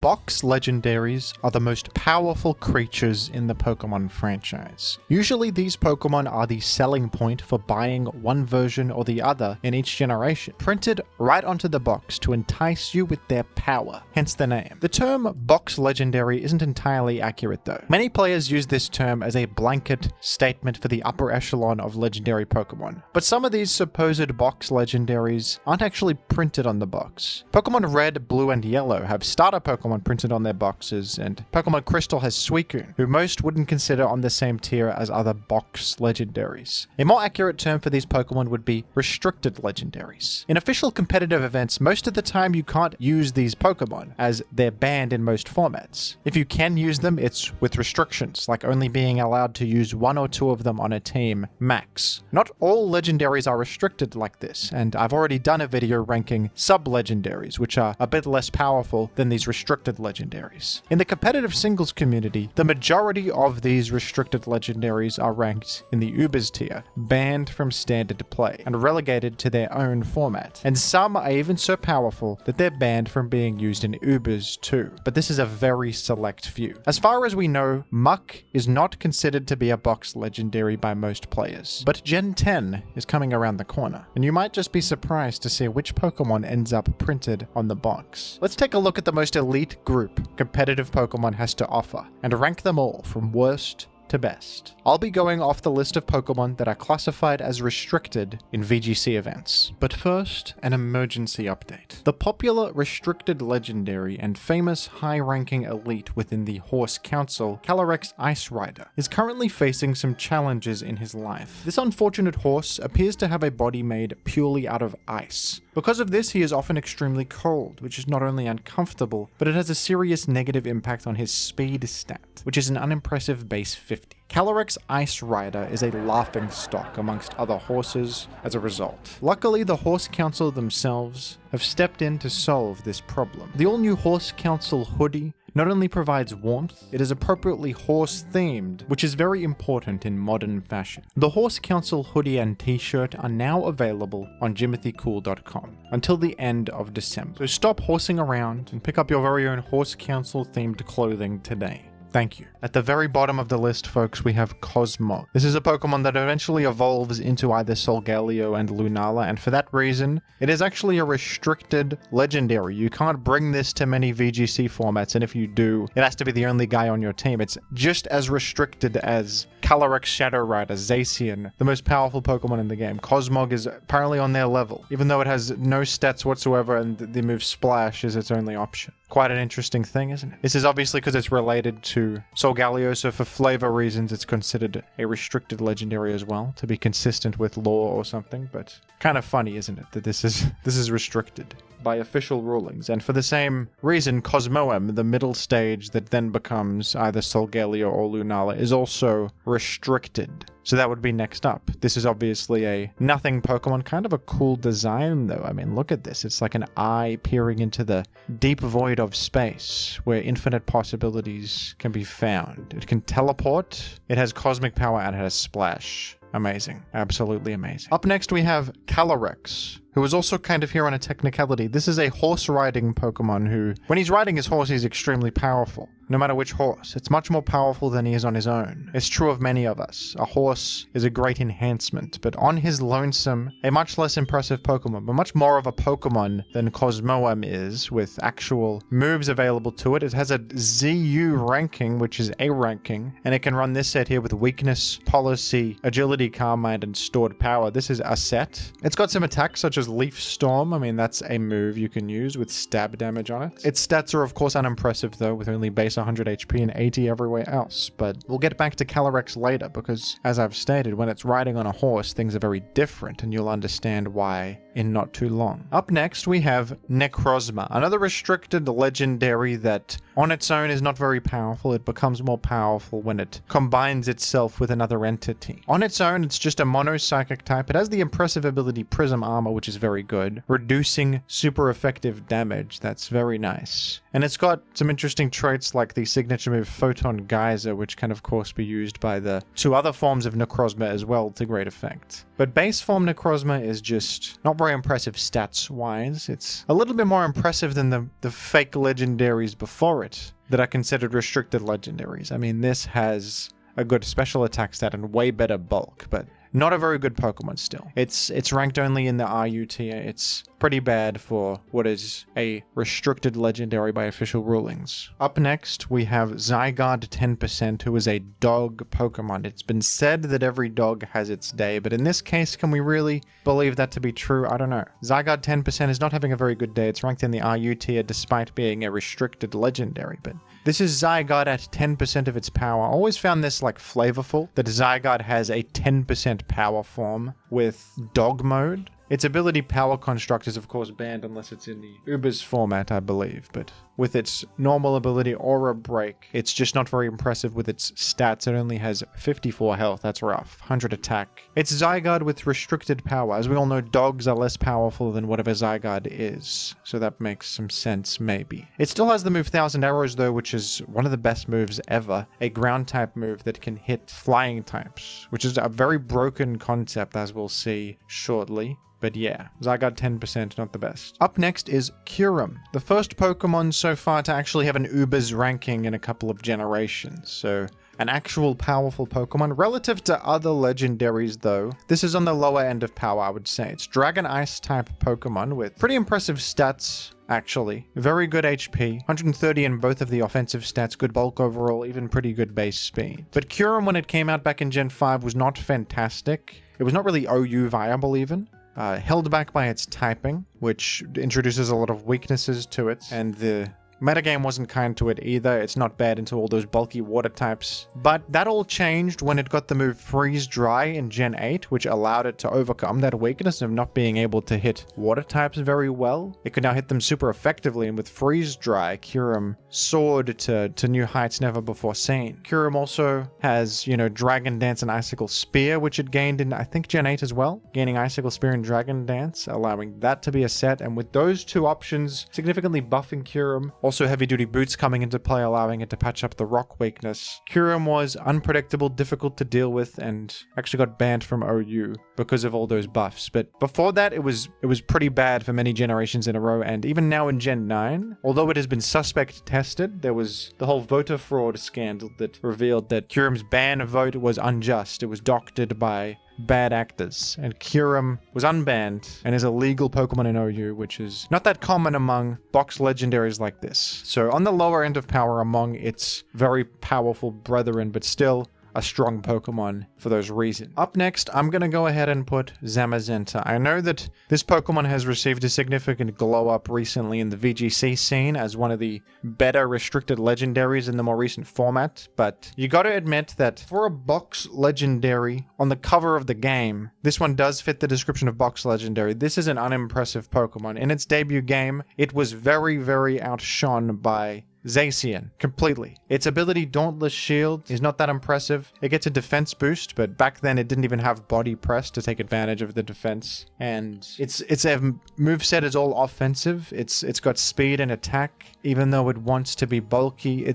Box Legendaries are the most powerful creatures in the Pokemon franchise. Usually these Pokemon are the selling point for buying one version or the other in each generation, printed right onto the box to entice you with their power, hence the name. The term Box Legendary isn't entirely accurate though. Many players use this term as a blanket statement for the upper echelon of legendary Pokemon, but some of these supposed Box Legendaries aren't actually printed on the box. Pokemon Red, Blue, and Yellow have starter Pokemon printed on their boxes, and Pokemon Crystal has Suicune, who most wouldn't consider on the same tier as other Box Legendaries. A more accurate term for these Pokemon would be Restricted Legendaries. In official competitive events, most of the time you can't use these Pokemon, as they're banned in most formats. If you can use them, it's with restrictions, like only being allowed to use one or two of them on a team, max. Not all Legendaries are restricted like this, and I've already done a video ranking Sub-Legendaries, which are a bit less powerful than these restricted Legendaries. In the competitive singles community, the majority of these restricted Legendaries are ranked in the Ubers tier, banned from standard play, and relegated to their own format. And some are even so powerful that they're banned from being used in Ubers too. But this is a very select few. As far as we know, Muck is not considered to be a Box Legendary by most players. But Gen 10 is coming around the corner, and you might just be surprised to see which Pokemon ends up printed on the box. Let's take a look at the most elite group competitive Pokemon has to offer, and rank them all from worst to best. I'll be going off the list of Pokemon that are classified as restricted in VGC events. But first, an emergency update. The popular restricted legendary and famous high-ranking elite within the Horse Council, Calyrex Ice Rider, is currently facing some challenges in his life. This unfortunate horse appears to have a body made purely out of ice. Because of this, he is often extremely cold, which is not only uncomfortable, but it has a serious negative impact on his speed stat, which is an unimpressive base 50. Calyrex Ice Rider is a laughingstock amongst other horses as a result. Luckily, the Horse Council themselves have stepped in to solve this problem. The all-new Horse Council hoodie not only provides warmth, it is appropriately horse-themed, which is very important in modern fashion. The Horse Council hoodie and t-shirt are now available on JimothyCool.com until the end of December. So stop horsing around and pick up your very own Horse Council-themed clothing today. Thank you. At the very bottom of the list, folks, we have Cosmog. This is a Pokemon that eventually evolves into either Solgaleo and Lunala, and for that reason, it is actually a restricted legendary. You can't bring this to many VGC formats, and if you do, it has to be the only guy on your team. It's just as restricted as Calyrex Shadow Rider, Zacian, the most powerful Pokemon in the game. Cosmog is apparently on their level, even though it has no stats whatsoever and the move Splash is its only option. Quite an interesting thing, isn't it? This is obviously because it's related to Solgaleo, so for flavor reasons it's considered a restricted legendary as well, to be consistent with lore or something, but kind of funny, isn't it, that this is restricted by official rulings. And for the same reason, Cosmoem, the middle stage that then becomes either Solgaleo or Lunala, is also restricted. So that would be next up. This is obviously a nothing Pokemon, kind of a cool design though. I mean, look at this. It's like an eye peering into the deep void of space where infinite possibilities can be found. It can teleport, it has cosmic power, and it has Splash. Amazing. Absolutely amazing. Up next we have Calyrex, who is also kind of here on a technicality. This is a horse-riding Pokemon who, when he's riding his horse, he's extremely powerful. No matter which horse. It's much more powerful than he is on his own. It's true of many of us. A horse is a great enhancement, but on his lonesome, a much less impressive Pokemon, but much more of a Pokemon than Cosmoem is, with actual moves available to it. It has a ZU ranking, which is a ranking, and it can run this set here with Weakness, Policy, Agility, Calm Mind, and Stored Power. This is a set. It's got some attacks such as Leaf Storm. I mean, that's a move you can use with stab damage on it. Its stats are of course unimpressive though, with only base 100 HP and 80 everywhere else, but we'll get back to Calyrex later because, as I've stated, when it's riding on a horse, things are very different, and you'll understand why in not too long. Up next, we have Necrozma, another restricted legendary that on its own is not very powerful. It becomes more powerful when it combines itself with another entity. On its own, it's just a mono psychic type. It has the impressive ability Prism Armor, which is very good, reducing super effective damage. That's very nice. And it's got some interesting traits like the signature move Photon Geyser, which can of course be used by the two other forms of Necrozma as well to great effect. But base form Necrozma is just not very impressive stats-wise. It's a little bit more impressive than the fake legendaries before it that are considered restricted legendaries. I mean, this has a good special attack stat and way better bulk, but not a very good Pokemon still. It's ranked only in the RU tier. It's pretty bad for what is a restricted legendary by official rulings. Up next, we have Zygarde 10%, who is a dog Pokemon. It's been said that every dog has its day, but in this case, can we really believe that to be true? I don't know. Zygarde 10% is not having a very good day. It's ranked in the RU tier despite being a restricted legendary, but this is Zygarde at 10% of its power. I always found this like flavorful, that Zygarde has a 10% power form with dog mode. Its ability Power Construct is of course banned unless it's in the Uber's format, I believe, but with its normal ability Aura Break, it's just not very impressive with its stats. It only has 54 health, that's rough, 100 attack. It's Zygarde with restricted power. As we all know, dogs are less powerful than whatever Zygarde is, so that makes some sense maybe. It still has the move 1000 Arrows though, which is one of the best moves ever, a ground type move that can hit flying types, which is a very broken concept as we'll see shortly. But yeah, Zygarde 10%, not the best. Up next is Kyurem, the first Pokemon so far to actually have an Uber's ranking in a couple of generations, so an actual powerful Pokemon. Relative to other legendaries though, this is on the lower end of power, I would say. It's Dragon Ice type Pokemon with pretty impressive stats, actually. Very good HP, 130 in both of the offensive stats, good bulk overall, even pretty good base speed. But Kyurem, when it came out back in Gen 5, was not fantastic. It was not really OU viable even. Held back by its typing, which introduces a lot of weaknesses to it, and the metagame wasn't kind to it either. It's not bad into all those bulky water types. But that all changed when it got the move Freeze Dry in Gen 8, which allowed it to overcome that weakness of not being able to hit water types very well. It could now hit them super effectively, and with Freeze Dry, Kyurem soared to new heights never before seen. Kyurem also has, you know, Dragon Dance and Icicle Spear, which it gained in, I think, Gen 8 as well. Gaining Icicle Spear and Dragon Dance, allowing that to be a set, and with those two options, significantly buffing Kyurem. Also heavy-duty boots coming into play, allowing it to patch up the rock weakness. Kyurem was unpredictable, difficult to deal with, and actually got banned from OU because of all those buffs. But before that, it was pretty bad for many generations in a row, and even now in Gen 9, although it has been suspect tested, there was the whole voter fraud scandal that revealed that Kyurem's ban vote was unjust. It was doctored by bad actors, and Kyurem was unbanned and is a legal Pokemon in OU, which is not that common among box legendaries like this. So on the lower end of power among its very powerful brethren, but still a strong Pokemon for those reasons. Up next, I'm going to go ahead and put Zamazenta. I know that this Pokemon has received a significant glow up recently in the VGC scene as one of the better restricted legendaries in the more recent format, but you got to admit that for a box legendary on the cover of the game, this one does fit the description of box legendary. This is an unimpressive Pokemon. In its debut game, it was very, very outshone by Zacian, completely. Its ability Dauntless Shield is not that impressive. It gets a defense boost, but back then it didn't even have body press to take advantage of the defense. And its moveset is all offensive. It's got speed and attack, even though it wants to be bulky.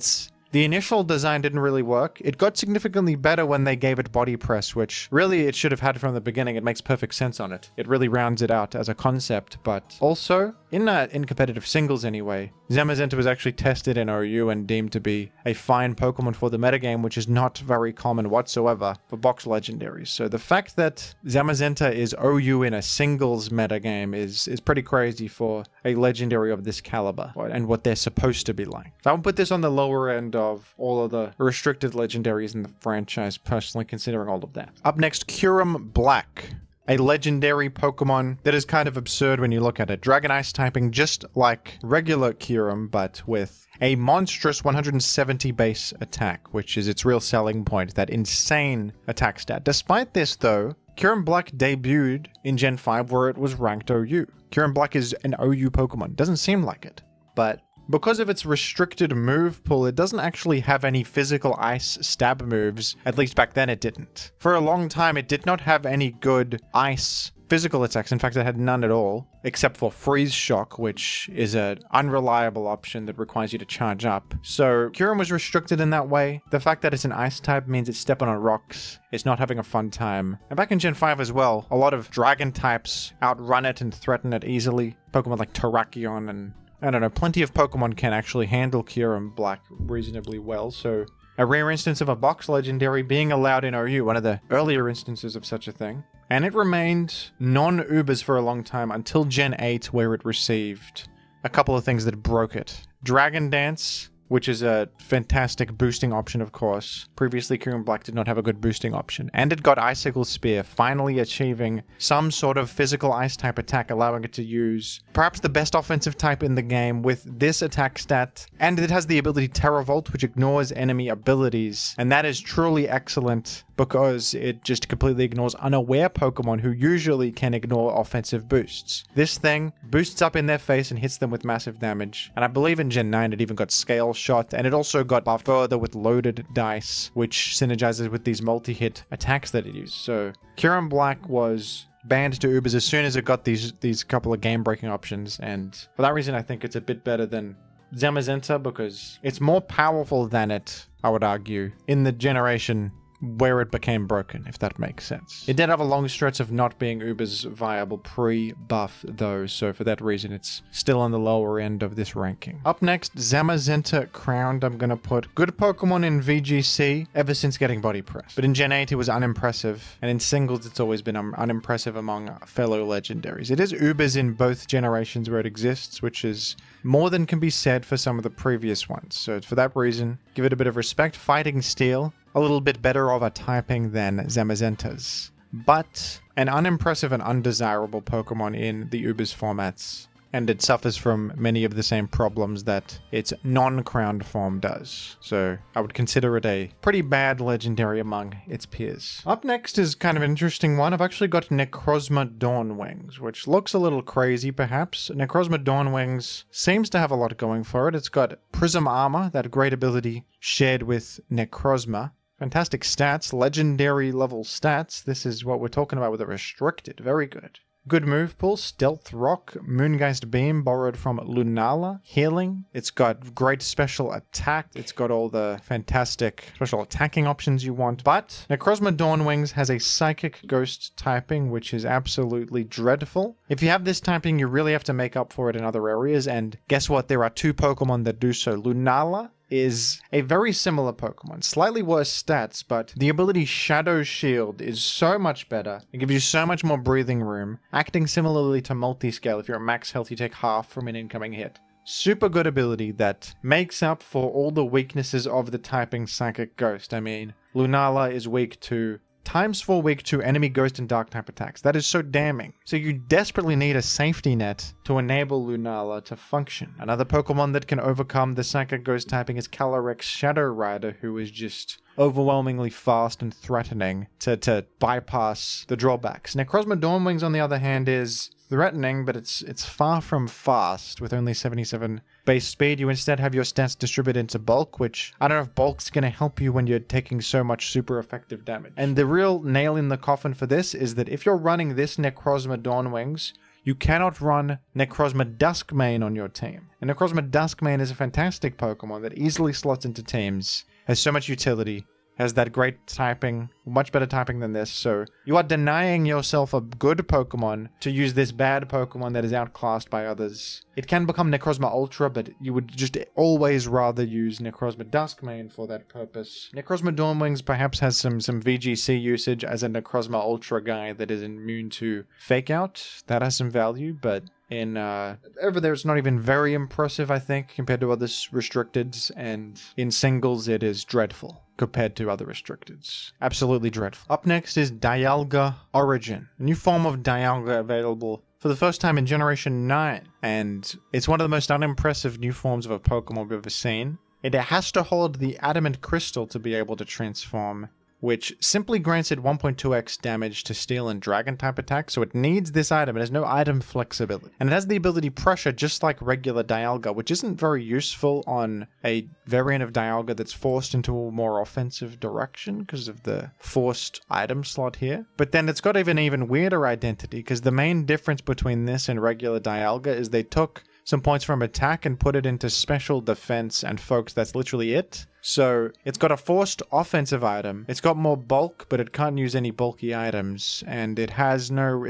The initial design didn't really work. It got significantly better when they gave it body press, which really it should have had from the beginning. It makes perfect sense on it. It really rounds it out as a concept, but also, in competitive singles anyway, Zamazenta was actually tested in OU and deemed to be a fine Pokemon for the metagame, which is not very common whatsoever for box legendaries. So the fact that Zamazenta is OU in a singles metagame is pretty crazy for a legendary of this caliber and what they're supposed to be like. So I would put this on the lower end of all of the restricted legendaries in the franchise, personally, considering all of that. Up next, Kyurem Black. A legendary Pokemon that is kind of absurd when you look at it. Dragon Ice typing just like regular Kyurem, but with a monstrous 170 base attack, which is its real selling point, that insane attack stat. Despite this though, Kyurem Black debuted in Gen 5 where it was ranked OU. Kyurem Black is an OU Pokemon. Doesn't seem like it, but because of its restricted move pool, it doesn't actually have any physical ice stab moves. At least back then it didn't. For a long time, it did not have any good ice physical attacks. In fact, it had none at all, except for Freeze Shock, which is an unreliable option that requires you to charge up. So Kyurem was restricted in that way. The fact that it's an ice type means it's stepping on rocks. It's not having a fun time. And back in Gen 5 as well, a lot of dragon types outrun it and threaten it easily. Pokemon like Terrakion and I don't know, plenty of Pokemon can actually handle Kyurem Black reasonably well, so a rare instance of a box legendary being allowed in OU, one of the earlier instances of such a thing. And it remained non-Ubers for a long time until Gen 8, where it received a couple of things that broke it. Dragon Dance, which is a fantastic boosting option, of course. Previously, Kyurem Black did not have a good boosting option. And it got Icicle Spear, finally achieving some sort of physical ice-type attack, allowing it to use perhaps the best offensive type in the game with this attack stat. And it has the ability Terra Volt, which ignores enemy abilities. And that is truly excellent because it just completely ignores unaware Pokemon who usually can ignore offensive boosts. This thing boosts up in their face and hits them with massive damage. And I believe in Gen 9 it even got Scale Shot, and it also got buffed further with Loaded Dice, which synergizes with these multi-hit attacks that it uses. So Kyurem Black was banned to Ubers as soon as it got these couple of game-breaking options, and for that reason I think it's a bit better than Zamazenta because it's more powerful than it, I would argue, in the generation where it became broken, if that makes sense. It did have a long stretch of not being Uber's viable pre-buff though, so for that reason it's still on the lower end of this ranking. Up next, Zamazenta Crowned. I'm gonna put good Pokemon in VGC ever since getting Body Press. But in Gen 8 it was unimpressive, and in singles it's always been unimpressive among fellow legendaries. It is Uber's in both generations where it exists, which is more than can be said for some of the previous ones. So for that reason, give it a bit of respect. Fighting Steel, a little bit better of a typing than Zamazenta's, but an unimpressive and undesirable Pokemon in the Ubers formats, and it suffers from many of the same problems that its non-crowned form does. So I would consider it a pretty bad legendary among its peers. Up next is kind of an interesting one. I've actually got Necrozma Dawnwings, which looks a little crazy perhaps. Necrozma Dawnwings seems to have a lot going for it. It's got Prism Armor, that great ability shared with Necrozma. Fantastic stats, legendary level stats. This is what we're talking about with a restricted. Very good. Good move pool, Stealth Rock, Moongeist Beam borrowed from Lunala, Healing. It's got great special attack. It's got all the fantastic special attacking options you want. But Necrozma Dawnwings has a Psychic Ghost typing, which is absolutely dreadful. If you have this typing, you really have to make up for it in other areas. And guess what? There are two Pokemon that do so. Lunala is a very similar Pokemon, slightly worse stats, but the ability Shadow Shield is so much better. It gives you so much more breathing room, acting similarly to Multiscale. If you're at max health, you take half from an incoming hit. Super good ability that makes up for all the weaknesses of the typing Psychic Ghost. I mean, Lunala is weak to ×4 weak to enemy ghost and dark type attacks. That is so damning. So you desperately need a safety net to enable Lunala to function. Another Pokemon that can overcome the Psychic Ghost typing is Calyrex Shadow Rider, who is just overwhelmingly fast and threatening to bypass the drawbacks. Necrozma Dawnwings, on the other hand, is threatening, but it's far from fast. With only 77 base speed, you instead have your stats distributed into bulk, which I don't know if bulk's going to help you when you're taking so much super effective damage. And the real nail in the coffin for this is that if you're running this Necrozma Dawnwings, you cannot run Necrozma Duskmane on your team. And Necrozma Duskmane is a fantastic Pokemon that easily slots into teams, has so much utility, has that great typing, much better typing than this, so you are denying yourself a good Pokemon to use this bad Pokemon that is outclassed by others. It can become Necrozma Ultra, but you would just always rather use Necrozma Duskmane for that purpose. Necrozma Dawnwings perhaps has some VGC usage as a Necrozma Ultra guy that is immune to Fake Out. That has some value, but in over there it's not even very impressive, I think, compared to other restricteds, and in singles it is dreadful compared to other restricteds. Absolutely dreadful. Up next is Dialga Origin, a new form of Dialga available for the first time in Generation 9, and it's one of the most unimpressive new forms of a Pokemon we've ever seen. It has to hold the Adamant Crystal to be able to transform, which simply grants it 1.2x damage to steel and dragon type attacks, so it needs this item. It has no item flexibility. And it has the ability Pressure just like regular Dialga, which isn't very useful on a variant of Dialga that's forced into a more offensive direction because of the forced item slot here. But then it's got even weirder identity, because the main difference between this and regular Dialga is they took some points from attack and put it into special defense, and folks, that's literally it. So it's got a forced offensive item, it's got more bulk, but it can't use any bulky items, and it's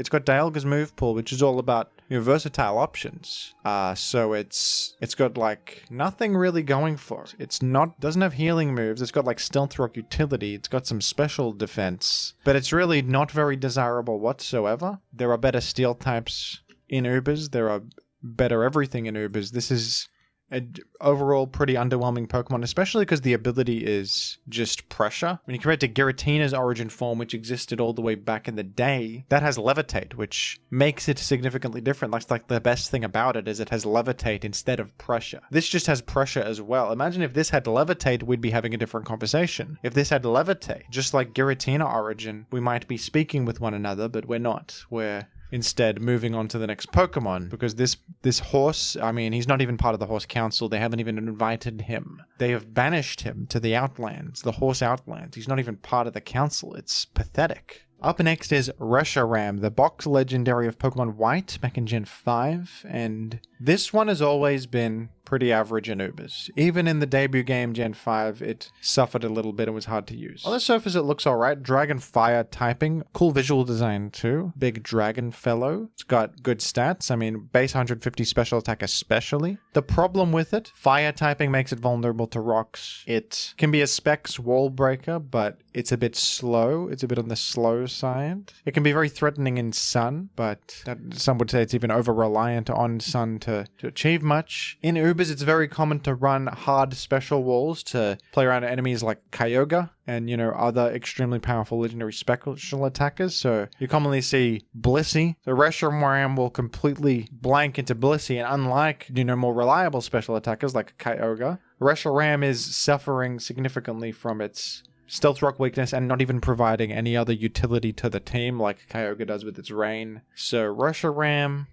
got Dialga's move pool, which is all about versatile options. So it's got like nothing really going for it. Doesn't have healing moves, it's got like stealth rock utility, it's got some special defense, but it's really not very desirable whatsoever. There are better steel types in Ubers, there are better everything in Ubers. This is an overall pretty underwhelming Pokemon, especially because the ability is just pressure. When you compare it to Giratina's origin form, which existed all the way back in the day, that has Levitate, which makes it significantly different. That's like the best thing about it is it has Levitate instead of pressure. This just has pressure as well. Imagine if this had Levitate, we'd be having a different conversation. If this had Levitate, just like Giratina origin, we might be speaking with one another, but we're not. We're instead moving on to the next Pokemon, because this horse, I mean, he's not even part of the Horse Council. They haven't even invited him. They have banished him to the Outlands, the Horse Outlands. He's not even part of the council. It's pathetic. Up next is Reshiram, the box legendary of Pokemon White back in Gen 5, and this one has always been pretty average in Ubers. Even in the debut game Gen 5, it suffered a little bit and was hard to use. On the surface, it looks alright. Dragon Fire typing. Cool visual design too. Big dragon fellow. It's got good stats. I mean, base 150 special attack especially. The problem with it, fire typing makes it vulnerable to rocks. It can be a Specs wall breaker, but it's a bit slow. It's a bit on the slow side. It can be very threatening in Sun, but some would say it's even over-reliant on Sun to achieve much. In Ubers, it's very common to run hard special walls to play around enemies like Kyogre and, other extremely powerful legendary special attackers. So you commonly see Blissey. So Reshiram will completely blank into Blissey, and unlike, more reliable special attackers like Kyogre, Reshiram is suffering significantly from its Stealth Rock weakness and not even providing any other utility to the team like Kyogre does with its Rain. So Reshiram,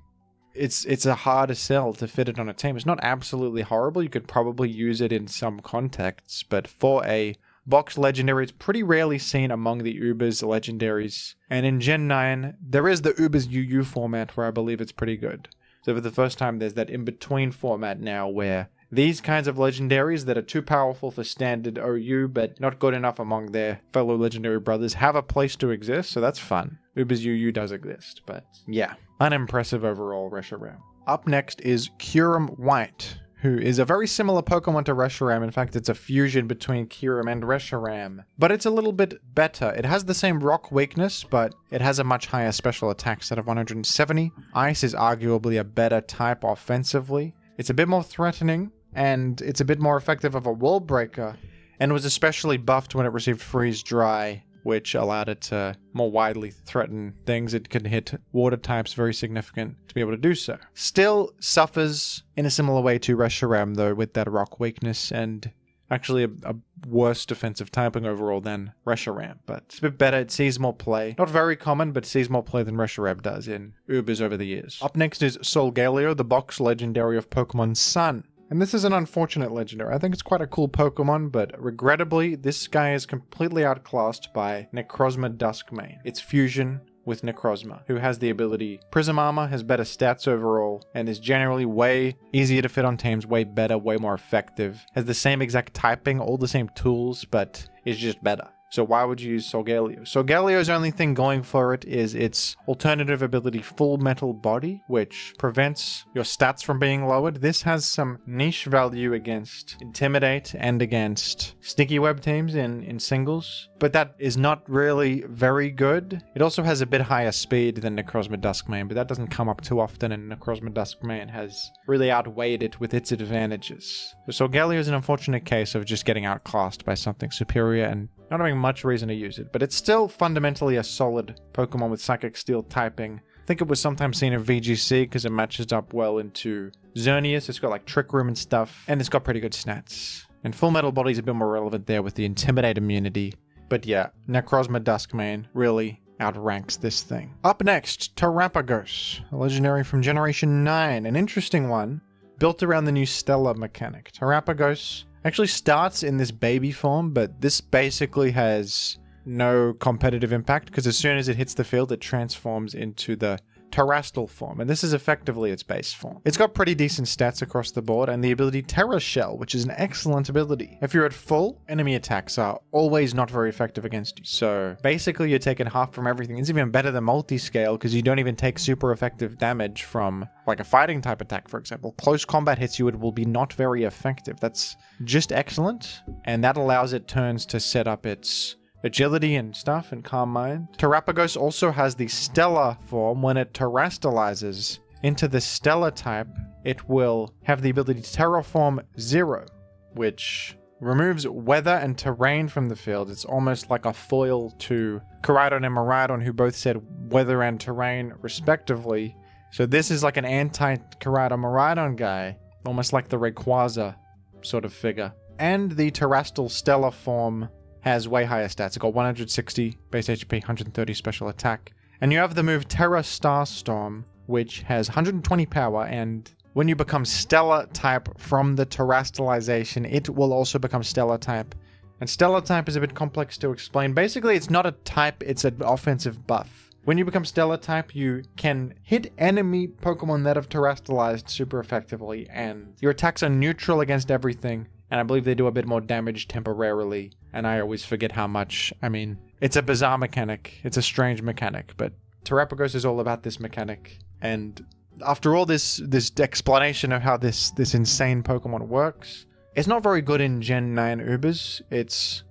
it's a harder sell to fit it on a team. It's not absolutely horrible. You could probably use it in some contexts, but for a box legendary, it's pretty rarely seen among the Ubers legendaries. And in Gen 9, there is the Ubers UU format where I believe it's pretty good. So for the first time, there's that in-between format now where these kinds of legendaries that are too powerful for standard OU but not good enough among their fellow legendary brothers have a place to exist, so that's fun. Ubers UU does exist, but yeah, unimpressive overall, Reshiram. Up next is Kyurem White, who is a very similar Pokemon to Reshiram. In fact, it's a fusion between Kyurem and Reshiram, but it's a little bit better. It has the same rock weakness, but it has a much higher special attack set of 170. Ice is arguably a better type offensively. It's a bit more threatening, and it's a bit more effective of a wall breaker, and was especially buffed when it received Freeze Dry, which allowed it to more widely threaten things. It could hit water types very significant to be able to do so. Still suffers in a similar way to Reshiram though, with that rock weakness, and actually a worse defensive typing overall than Reshiram, but it's a bit better. It sees more play. Not very common, but sees more play than Reshiram does in Ubers over the years. Up next is Solgaleo, the box legendary of Pokemon Sun. And this is an unfortunate legendary. I think it's quite a cool Pokemon, but regrettably, this guy is completely outclassed by Necrozma Duskmane. It's fusion with Necrozma, who has the ability Prism Armor, has better stats overall, and is generally way easier to fit on teams, way better, way more effective. Has the same exact typing, all the same tools, but is just better. So why would you use Solgaleo? Solgaleo's only thing going for it is its alternative ability, Full Metal Body, which prevents your stats from being lowered. This has some niche value against Intimidate and against Sticky Web teams in singles, but that is not really very good. It also has a bit higher speed than Necrozma Duskmane, but that doesn't come up too often, and Necrozma Duskmane has really outweighed it with its advantages. So Solgaleo is an unfortunate case of just getting outclassed by something superior and not having much reason to use it, but it's still fundamentally a solid Pokemon with Psychic Steel typing. I think it was sometimes seen in VGC because it matches up well into Xerneas. It's got like Trick Room and stuff, and it's got pretty good stats. And Full Metal Body's a bit more relevant there with the Intimidate immunity But yeah, Necrozma Duskmane really outranks this thing. Up next, Terapagos, a legendary from Generation 9. An interesting one, built around the new Stellar mechanic. Terapagos actually starts in this baby form, but this basically has no competitive impact because as soon as it hits the field, it transforms into the Terastal form, and this is effectively its base form. It's got pretty decent stats across the board, and the ability Terra Shell, which is an excellent ability. If you're at full, enemy attacks are always not very effective against you. So basically you're taking half from everything. It's even better than multi-scale because you don't even take super effective damage from like a fighting type attack, for example. Close combat hits you, it will be not very effective. That's just excellent, and that allows it turns to set up its agility and stuff and calm mind. Terapagos also has the Stellar form. When it terastalizes into the Stellar type, it will have the ability to terraform 0, which removes weather and terrain from the field. It's almost like a foil to Groudon and Miraidon, who both said weather and terrain respectively. So this is like an anti-Groudon Miraidon guy, almost like the Rayquaza sort of figure. And the Terastal Stellar form has way higher stats. It's got 160 base HP, 130 special attack. And you have the move Terra Starstorm, which has 120 power, and when you become Stellar type from the Terastalization, it will also become Stellar type. And Stellar type is a bit complex to explain. Basically, it's not a type, it's an offensive buff. When you become Stellar type, you can hit enemy Pokemon that have Terastalized super effectively, and your attacks are neutral against everything. And I believe they do a bit more damage temporarily. And I always forget how much. I mean, it's a bizarre mechanic. It's a strange mechanic. But Terapagos is all about this mechanic. And after all this explanation of how this insane Pokemon works, it's not very good in Gen 9 Ubers. It's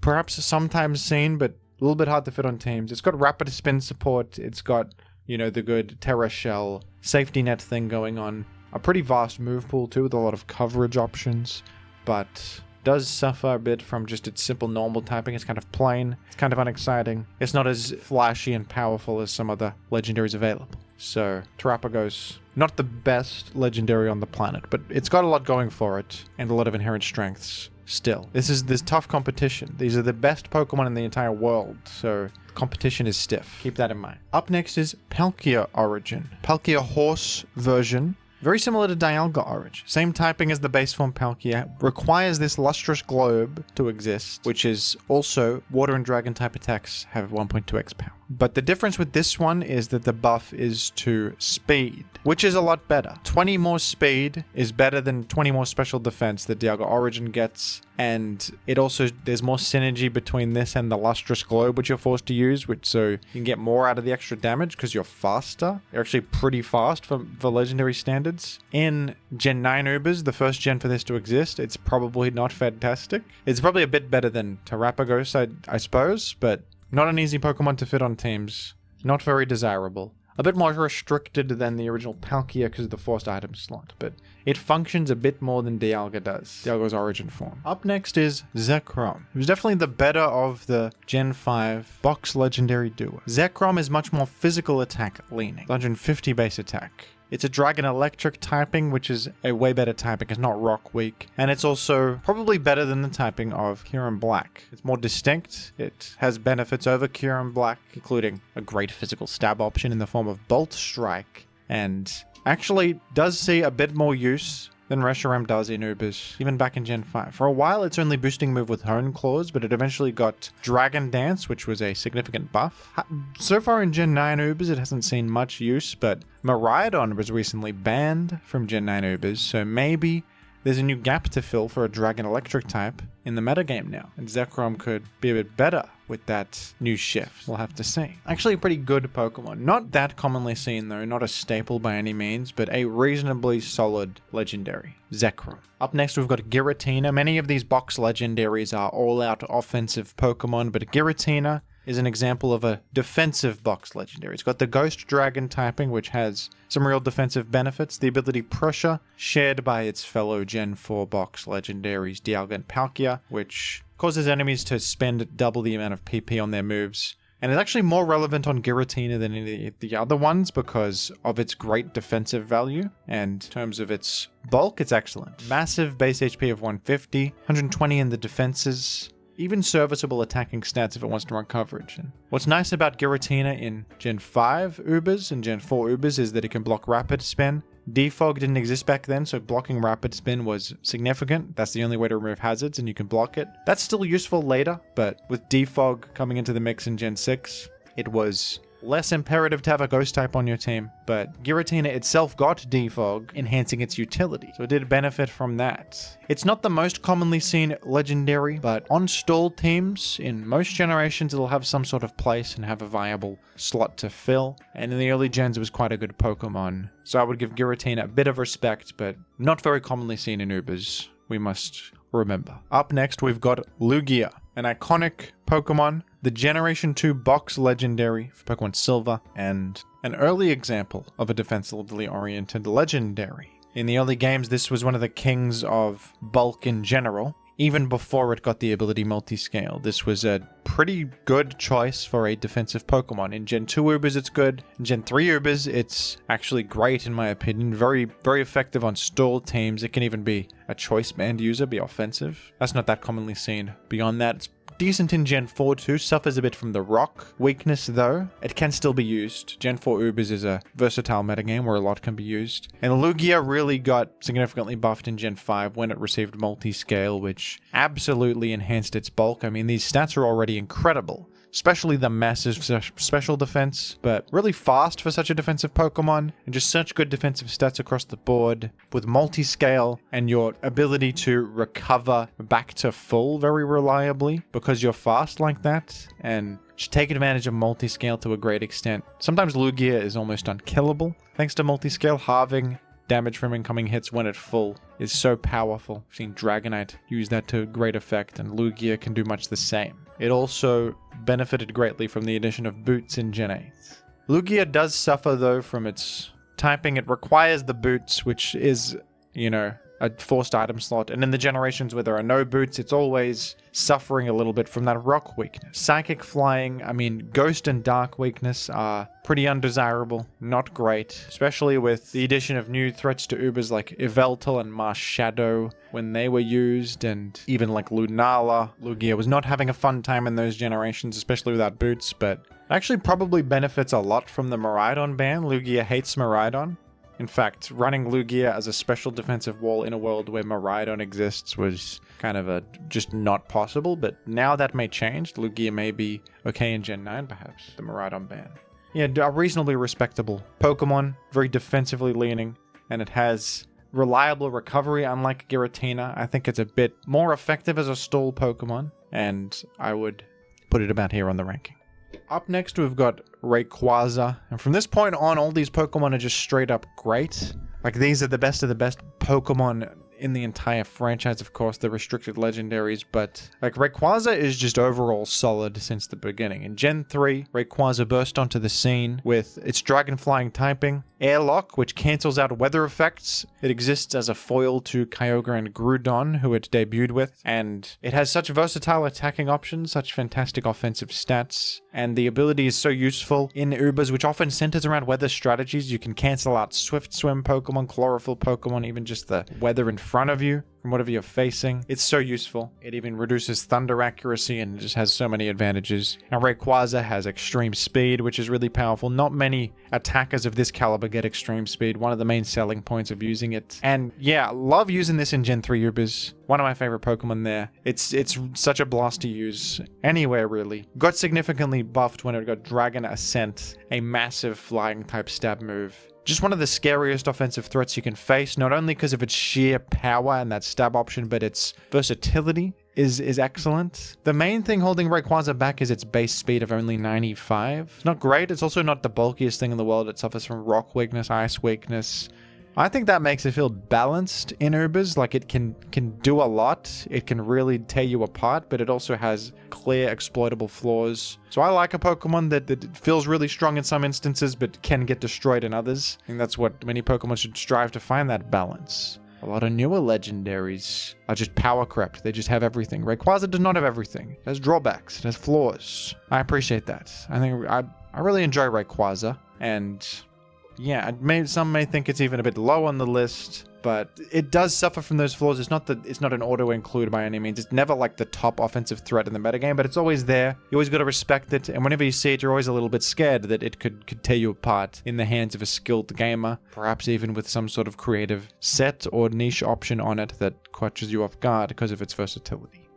perhaps sometimes seen, but a little bit hard to fit on teams. It's got rapid spin support. It's got, you know, the good Terra Shell safety net thing going on. A pretty vast move pool too, with a lot of coverage options. But does suffer a bit from just its simple normal typing. It's kind of plain, it's kind of unexciting. It's not as flashy and powerful as some other legendaries available. So Terapagos, not the best legendary on the planet, but it's got a lot going for it and a lot of inherent strengths still. This tough competition. These are the best Pokemon in the entire world, so competition is stiff. Keep that in mind. Up next is Palkia Origin. Palkia Horse version. Very similar to Dialga Origin. Same typing as the base form Palkia. Requires this lustrous globe to exist, which is also water and dragon type attacks have 1.2x power. But the difference with this one is that the buff is to speed, which is a lot better. 20 more speed is better than 20 more special defense that Dialga Origin gets. And it also, there's more synergy between this and the lustrous globe, which you're forced to use, which so you can get more out of the extra damage because you're faster. You're actually pretty fast for legendary standards. In Gen 9 Ubers, the first gen for this to exist, it's probably not fantastic. It's probably a bit better than Terapagos, I suppose, but not an easy Pokemon to fit on teams. Not very desirable. A bit more restricted than the original Palkia because of the forced item slot, but it functions a bit more than Dialga does, Dialga's origin form. Up next is Zekrom, who's definitely the better of the Gen 5 box legendary duo. Zekrom is much more physical attack leaning, 150 base attack. It's a Dragon Electric typing, which is a way better typing. It's not rock weak. And it's also probably better than the typing of Kyurem Black. It's more distinct. It has benefits over Kyurem Black, including a great physical stab option in the form of Bolt Strike. And actually does see a bit more use than Reshiram does in Ubers, even back in Gen 5. For a while, its only boosting move with Hone Claws, but it eventually got Dragon Dance, which was a significant buff. So far in Gen 9 Ubers, it hasn't seen much use, but Miraidon was recently banned from Gen 9 Ubers, so maybe there's a new gap to fill for a Dragon Electric type in the metagame now, and Zekrom could be a bit better with that new shift. We'll have to see. Actually a pretty good Pokemon. Not that commonly seen though, not a staple by any means, but a reasonably solid legendary. Zekrom. Up next we've got Giratina. Many of these box legendaries are all-out offensive Pokemon, but Giratina is an example of a defensive box legendary. It's got the Ghost Dragon typing, which has some real defensive benefits. The ability Pressure, shared by its fellow Gen 4 box legendaries Dialga and Palkia, which causes enemies to spend double the amount of PP on their moves. And it's actually more relevant on Giratina than any of the other ones because of its great defensive value. And in terms of its bulk, it's excellent. Massive base HP of 150, 120 in the defenses. even serviceable attacking stats if it wants to run coverage. And what's nice about Giratina in Gen 5 Ubers and Gen 4 Ubers is that it can block Rapid Spin. Defog didn't exist back then, so blocking Rapid Spin was significant. That's the only way to remove hazards, and you can block it. That's still useful later, but with Defog coming into the mix in Gen 6, it was less imperative to have a ghost type on your team, but Giratina itself got Defog, enhancing its utility, so it did benefit from that. It's not the most commonly seen legendary, but on stalled teams, in most generations it'll have some sort of place and have a viable slot to fill, and in the early gens it was quite a good Pokemon. So I would give Giratina a bit of respect, but not very commonly seen in Ubers, we must remember. Up next we've got Lugia, an iconic Pokemon, the Generation 2 box legendary for Pokemon Silver, and an early example of a defensively oriented legendary. In the early games, this was one of the kings of bulk in general. Even before it got the ability multi-scale, this was a pretty good choice for a defensive Pokemon. In Gen 2 Ubers, it's good. In Gen 3 Ubers, it's actually great in my opinion. Very, very effective on stalled teams. It can even be a choice band user, be offensive. That's not that commonly seen. Beyond that, it's decent in Gen 4 too, suffers a bit from the rock weakness though. It can still be used. Gen 4 Ubers is a versatile metagame where a lot can be used. And Lugia really got significantly buffed in Gen 5 when it received multi-scale, which absolutely enhanced its bulk. I mean, these stats are already incredible, especially the massive special defense, but really fast for such a defensive Pokemon, and just such good defensive stats across the board with multi-scale and your ability to recover back to full very reliably because you're fast like that, and just take advantage of multi-scale to a great extent. Sometimes Lugia is almost unkillable thanks to multi-scale. Halving damage from incoming hits when at full is so powerful. I've seen Dragonite use that to great effect, and Lugia can do much the same. It also benefited greatly from the addition of boots in Gen 8. Lugia does suffer though from its typing. It requires the boots, which is, a forced item slot, and in the generations where there are no boots, it's always suffering a little bit from that rock weakness. Psychic flying, ghost and dark weakness are pretty undesirable, not great, especially with the addition of new threats to Ubers like Yveltal and Marsh Shadow when they were used, and even like Lunala. Lugia was not having a fun time in those generations, especially without boots, but actually probably benefits a lot from the Miraidon ban. Lugia hates Miraidon. In fact, running Lugia as a special defensive wall in a world where Miraidon exists was kind of just not possible, but now that may change. Lugia may be okay in Gen 9 perhaps, the Miraidon ban. Yeah, a reasonably respectable Pokemon, very defensively leaning, and it has reliable recovery unlike Giratina. I think it's a bit more effective as a stall Pokemon, and I would put it about here on the ranking. Up next, we've got Rayquaza, and from this point on, all these Pokemon are just straight up great. Like, these are the best of the best Pokemon in the entire franchise, of course, the restricted legendaries, but like Rayquaza is just overall solid since the beginning. In Gen 3, Rayquaza burst onto the scene with its dragon flying typing, Airlock, which cancels out weather effects. It exists as a foil to Kyogre and Groudon, who it debuted with, and it has such versatile attacking options, such fantastic offensive stats, and the ability is so useful in Ubers, which often centers around weather strategies. You can cancel out Swift Swim Pokemon, Chlorophyll Pokemon, even just the weather in front of you from whatever you're facing. It's so useful. It even reduces thunder accuracy and just has so many advantages. And Rayquaza has extreme speed, which is really powerful. Not many attackers of this caliber get extreme speed, one of the main selling points of using it. And yeah, love using this in Gen 3 Ubers. One of my favorite Pokemon there. It's such a blast to use anywhere, really. Got significantly buffed when it got Dragon Ascent, a massive flying type stab move. Just one of the scariest offensive threats you can face, not only because of its sheer power and that stab option, but its versatility is excellent. The main thing holding Rayquaza back is its base speed of only 95. It's not great. It's also not the bulkiest thing in the world. It suffers from rock weakness, ice weakness. I think that makes it feel balanced in Ubers. Like, it can do a lot. It can really tear you apart, but it also has clear exploitable flaws. So I like a Pokemon that feels really strong in some instances, but can get destroyed in others. I think that's what many Pokemon should strive to find, that balance. A lot of newer legendaries are just power crept. They just have everything. Rayquaza does not have everything. It has drawbacks. It has flaws. I appreciate that. I think I really enjoy Rayquaza, and yeah, some may think it's even a bit low on the list. but it does suffer from those flaws. It's not an auto-include by any means. It's never like the top offensive threat in the metagame, but it's always there. You always got to respect it, and whenever you see it, you're always a little bit scared that it could tear you apart in the hands of a skilled gamer, perhaps even with some sort of creative set or niche option on it that catches you off guard because of its versatility.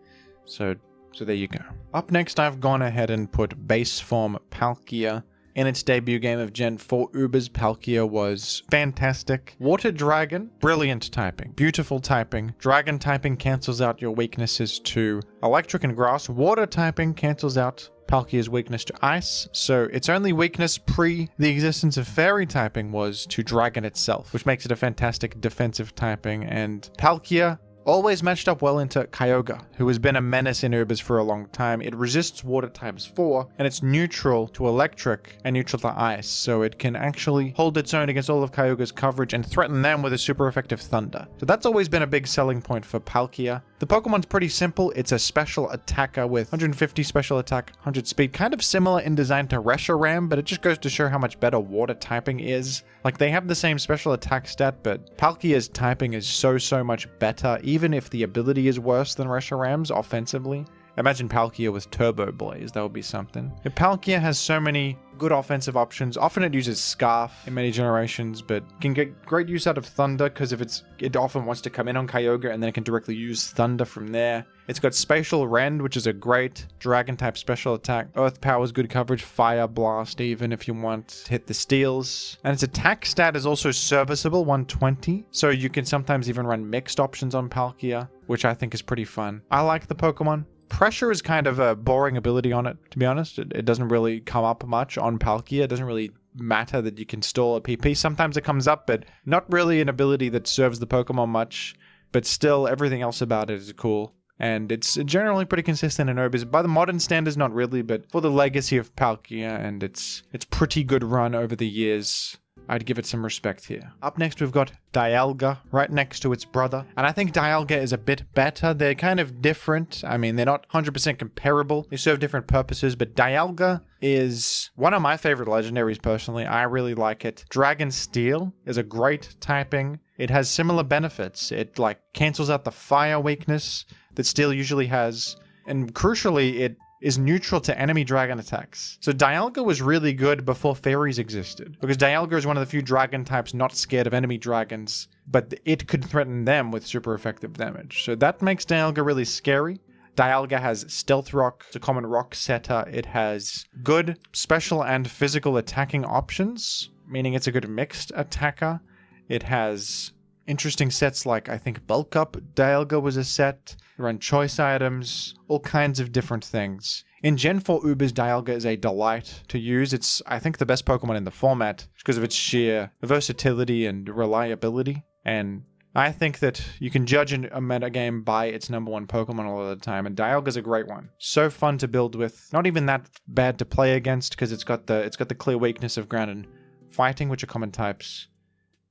So there you go. Up next, I've gone ahead and put base form Palkia. In its debut game of Gen 4 Ubers, Palkia was fantastic. Water Dragon, brilliant typing, beautiful typing. Dragon typing cancels out your weaknesses to Electric and Grass. Water typing cancels out Palkia's weakness to Ice, so its only weakness pre the existence of Fairy typing was to Dragon itself, which makes it a fantastic defensive typing, and Palkia always matched up well into Kyogre, who has been a menace in Ubers for a long time. It resists water types 4, and it's neutral to electric and neutral to ice, so it can actually hold its own against all of Kyogre's coverage and threaten them with a super effective thunder. So that's always been a big selling point for Palkia. The Pokemon's pretty simple. It's a special attacker with 150 special attack, 100 speed, kind of similar in design to Reshiram, but it just goes to show how much better water typing is. Like, they have the same special attack stat, but Palkia's typing is so much better, even if the ability is worse than Reshiram's offensively. Imagine Palkia with Turbo Blaze, that would be something. Palkia has so many good offensive options. Often it uses Scarf in many generations, but can get great use out of Thunder because it often wants to come in on Kyogre and then it can directly use Thunder from there. It's got Spatial Rend, which is a great Dragon type special attack. Earth Power is good coverage, Fire Blast even if you want to hit the steals. And its attack stat is also serviceable, 120. So you can sometimes even run mixed options on Palkia, which I think is pretty fun. I like the Pokemon. Pressure is kind of a boring ability on it, to be honest. It doesn't really come up much on Palkia. It doesn't really matter that you can stall a PP. Sometimes it comes up, but not really an ability that serves the Pokemon much. But still, everything else about it is cool. And it's generally pretty consistent in Ubers. By the modern standards, not really, but for the legacy of Palkia and its pretty good run over the years, I'd give it some respect here. Up next, we've got Dialga, right next to its brother. And I think Dialga is a bit better. They're kind of different. I mean, they're not 100% comparable. They serve different purposes, but Dialga is one of my favorite legendaries personally. I really like it. Dragon Steel is a great typing. It has similar benefits. It cancels out the fire weakness that Steel usually has. And crucially, it is neutral to enemy dragon attacks. So Dialga was really good before fairies existed, because Dialga is one of the few dragon types not scared of enemy dragons, but it could threaten them with super effective damage. So that makes Dialga really scary. Dialga has Stealth Rock, it's a common rock setter. It has good special and physical attacking options, meaning it's a good mixed attacker. It has interesting sets like, I think, Bulk Up Dialga was a set, run choice items, all kinds of different things. In Gen 4 Ubers, Dialga is a delight to use. It's, I think, the best Pokemon in the format because of its sheer versatility and reliability. And I think that you can judge a metagame by its #1 Pokemon all of the time, and Dialga's a great one. So fun to build with. Not even that bad to play against because it's got the clear weakness of Ground and Fighting, which are common types.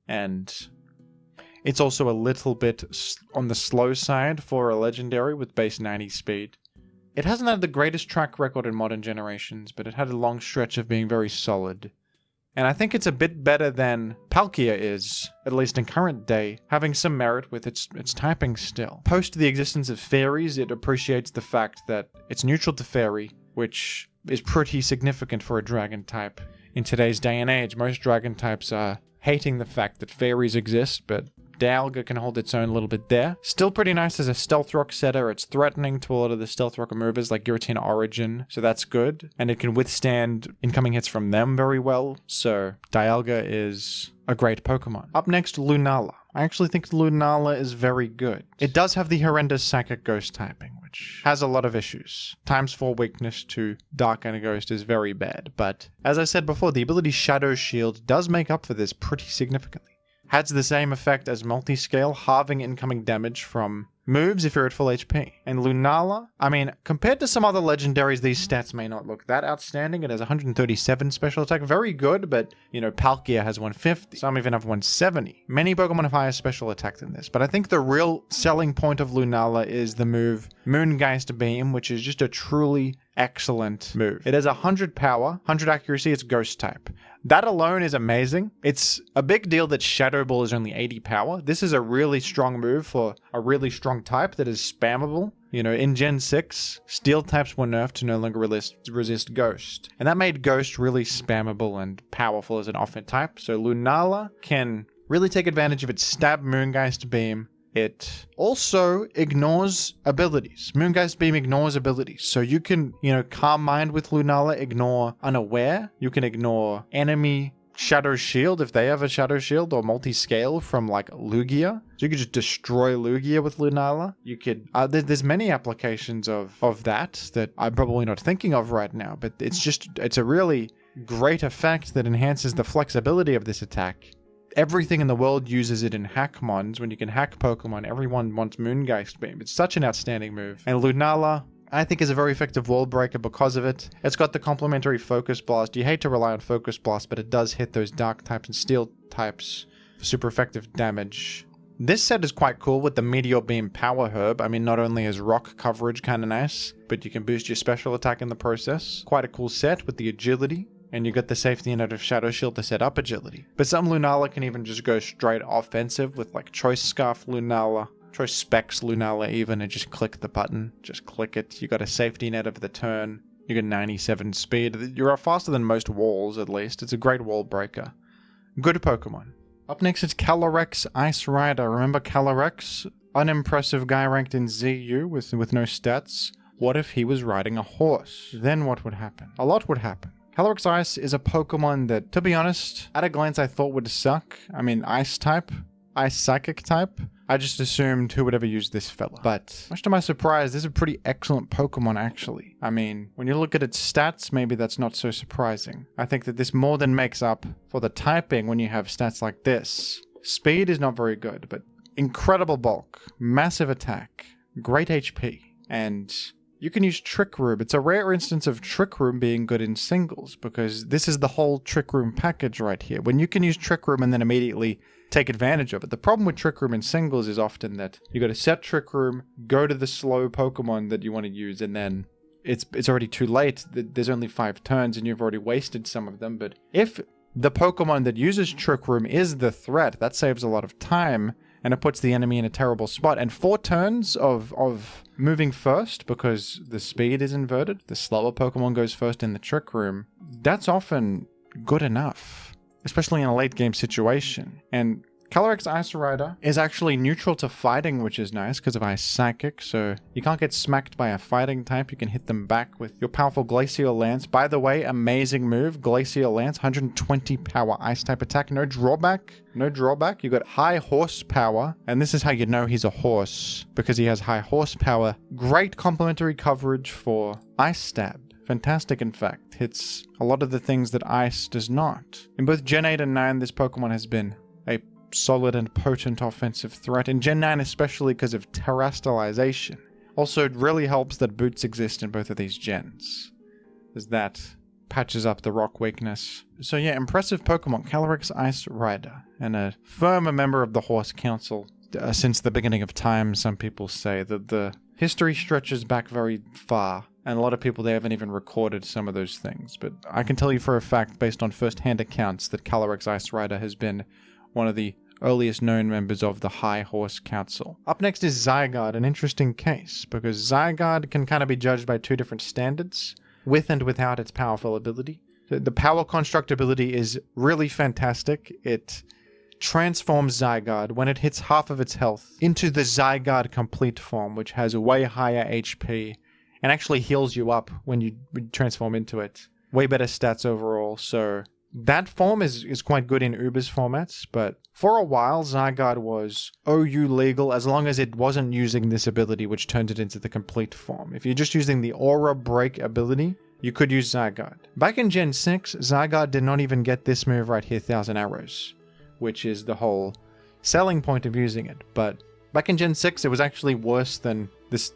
And it's also a little bit on the slow side for a legendary with base 90 speed. It hasn't had the greatest track record in modern generations, but it had a long stretch of being very solid. And I think it's a bit better than Palkia is, at least in current day, having some merit with its typing still. Post the existence of fairies, it appreciates the fact that it's neutral to fairy, which is pretty significant for a dragon type. In today's day and age, most dragon types are hating the fact that fairies exist, but Dialga can hold its own a little bit there. Still pretty nice as a Stealth Rock setter. It's threatening to a lot of the Stealth Rock movers like Giratina Origin, so that's good. And it can withstand incoming hits from them very well, so Dialga is a great Pokemon. Up next, Lunala. I actually think Lunala is very good. It does have the horrendous Psychic Ghost typing, which has a lot of issues. ×4 weakness to Dark and Ghost is very bad, but as I said before, the ability Shadow Shield does make up for this pretty significantly. Has the same effect as Multiscale, halving incoming damage from moves if you're at full HP. And Lunala, I mean, compared to some other legendaries, these stats may not look that outstanding. It has 137 special attack, very good, but, you know, Palkia has 150. Some even have 170. Many Pokemon have higher special attack than this, but I think the real selling point of Lunala is the move Moongeist Beam, which is just a truly excellent move. It has 100 power, 100 accuracy, it's Ghost type. That alone is amazing. It's a big deal that Shadow Ball is only 80 power. This is a really strong move for a really strong type that is spammable. You know, in Gen 6, Steel types were nerfed to no longer resist Ghost. And that made Ghost really spammable and powerful as an offense type. So Lunala can really take advantage of its Stab Moongeist Beam. It also ignores abilities. Moongeist Beam ignores abilities. So you can, Calm Mind with Lunala, ignore Unaware. You can ignore enemy Shadow Shield if they have a Shadow Shield, or multi-scale from like Lugia. So you could just destroy Lugia with Lunala. You could, there's many applications of that I'm probably not thinking of right now, but it's a really great effect that enhances the flexibility of this attack. Everything in the world uses it in hack mons. When you can hack Pokemon, everyone wants Moongeist Beam. It's such an outstanding move. And Lunala, I think, is a very effective wall breaker because of it. It's got the complementary Focus Blast. You hate to rely on Focus Blast, but it does hit those Dark types and Steel types for super effective damage. This set is quite cool with the Meteor Beam Power Herb. I mean, not only is rock coverage kind of nice, but you can boost your special attack in the process. Quite a cool set with the agility. And you get the safety net of Shadow Shield to set up agility. But some Lunala can even just go straight offensive with like Choice Scarf Lunala, Choice Specs Lunala even, and just click the button. Just click it. You got a safety net of the turn. You get 97 speed. You're faster than most walls, at least. It's a great wall breaker. Good Pokemon. Up next is Calyrex Ice Rider. Remember Calyrex? Unimpressive guy ranked in ZU with no stats. What if he was riding a horse? Then what would happen? A lot would happen. Calyrex Ice is a Pokemon that, to be honest, at a glance I thought would suck. I mean, Ice type, Ice Psychic type. I just assumed who would ever use this fella. But, much to my surprise, this is a pretty excellent Pokemon, actually. I mean, when you look at its stats, maybe that's not so surprising. I think that this more than makes up for the typing when you have stats like this. Speed is not very good, but incredible bulk, massive attack, great HP, and you can use Trick Room. It's a rare instance of Trick Room being good in singles, because this is the whole Trick Room package right here. When you can use Trick Room and then immediately take advantage of it. The problem with Trick Room in singles is often that you got to set Trick Room, go to the slow Pokemon that you want to use, and then it's already too late. There's only 5 turns and you've already wasted some of them. But if the Pokemon that uses Trick Room is the threat, that saves a lot of time. And it puts the enemy in a terrible spot. And 4 turns of moving first, because the speed is inverted, the slower Pokemon goes first in the Trick Room, that's often good enough, especially in a late game situation. And Calyrex Ice Rider is actually neutral to fighting, which is nice because of Ice Psychic, so you can't get smacked by a fighting type. You can hit them back with your powerful Glacial Lance. By the way, amazing move, Glacial Lance, 120 power Ice type attack, no drawback. No drawback. You got high horsepower, and this is how you know he's a horse, because he has high horsepower. Great complementary coverage for Ice Stab. Fantastic, in fact. Hits a lot of the things that Ice does not. In both Gen 8 and 9, this Pokemon has been a solid and potent offensive threat. In Gen 9 especially because of terastallization. Also, it really helps that boots exist in both of these gens, as that patches up the rock weakness. So yeah, impressive Pokemon, Calyrex Ice Rider, and a firm member of the Horse Council. Since the beginning of time, some people say that the history stretches back very far, and a lot of people, they haven't even recorded some of those things. But I can tell you for a fact, based on first-hand accounts, that Calyrex Ice Rider has been one of the earliest known members of the High Horse Council. Up next is Zygarde, an interesting case, because Zygarde can kind of be judged by 2 different standards, with and without its powerful ability. The power construct ability is really fantastic. It transforms Zygarde when it hits half of its health into the Zygarde complete form, which has a way higher HP and actually heals you up when you transform into it. Way better stats overall, so that form is quite good in Uber's formats, but for a while Zygarde was OU legal as long as it wasn't using this ability, which turned it into the complete form. If you're just using the Aura Break ability, you could use Zygarde. Back in Gen 6, Zygarde did not even get this move right here, 1000 Arrows, which is the whole selling point of using it. But back in Gen 6, it was actually worse than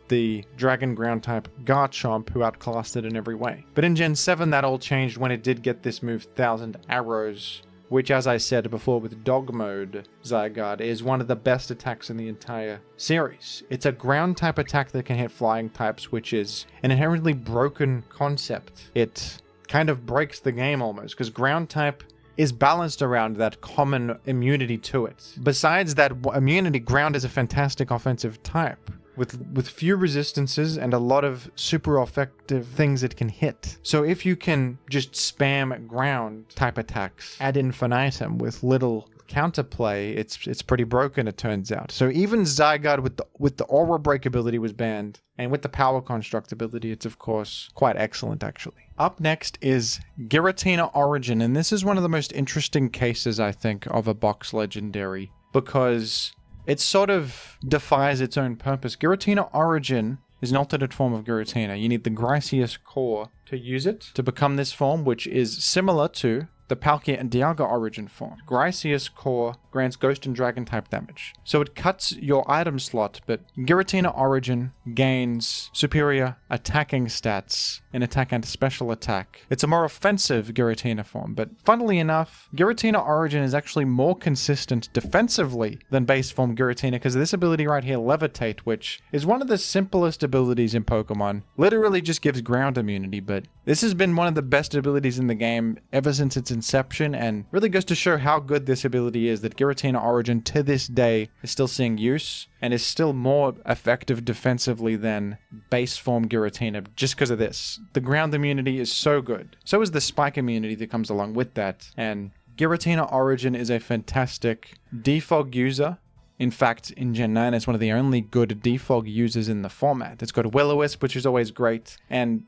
the Dragon Ground type Garchomp, who outclassed it in every way. But in Gen 7, that all changed when it did get this move 1000 Arrows, which, as I said before with Dog Mode, Zygarde is one of the best attacks in the entire series. It's a ground type attack that can hit flying types, which is an inherently broken concept. It kind of breaks the game almost, because ground type is balanced around that common immunity to it. Besides that immunity, Ground is a fantastic offensive type with few resistances and a lot of super effective things it can hit. So if you can just spam Ground type attacks ad infinitum with little counterplay, it's pretty broken, it turns out. So even Zygarde with the Aura Break ability was banned, and with the Power Construct ability, it's of course quite excellent actually. Up next is Giratina Origin, and this is one of the most interesting cases, I think, of a box legendary, because it sort of defies its own purpose. Giratina Origin is an alternate form of Giratina. You need the Gracious Core to use it to become this form, which is similar to the Palkia and Dialga origin form. Gracious Core grants Ghost and Dragon type damage. So it cuts your item slot, but Giratina Origin gains superior attacking stats in attack and special attack. It's a more offensive Giratina form, but funnily enough, Giratina Origin is actually more consistent defensively than base form Giratina, because of this ability right here, Levitate, which is one of the simplest abilities in Pokemon. Literally just gives ground immunity, but this has been one of the best abilities in the game ever since its inception, and really goes to show how good this ability is, that Giratina Origin to this day is still seeing use and is still more effective defensively than base form Giratina just because of this. The ground immunity is so good. So is the spike immunity that comes along with that, and Giratina Origin is a fantastic defog user. In fact, in Gen 9, it's one of the only good defog users in the format. It's got Will-O-Wisp, which is always great, and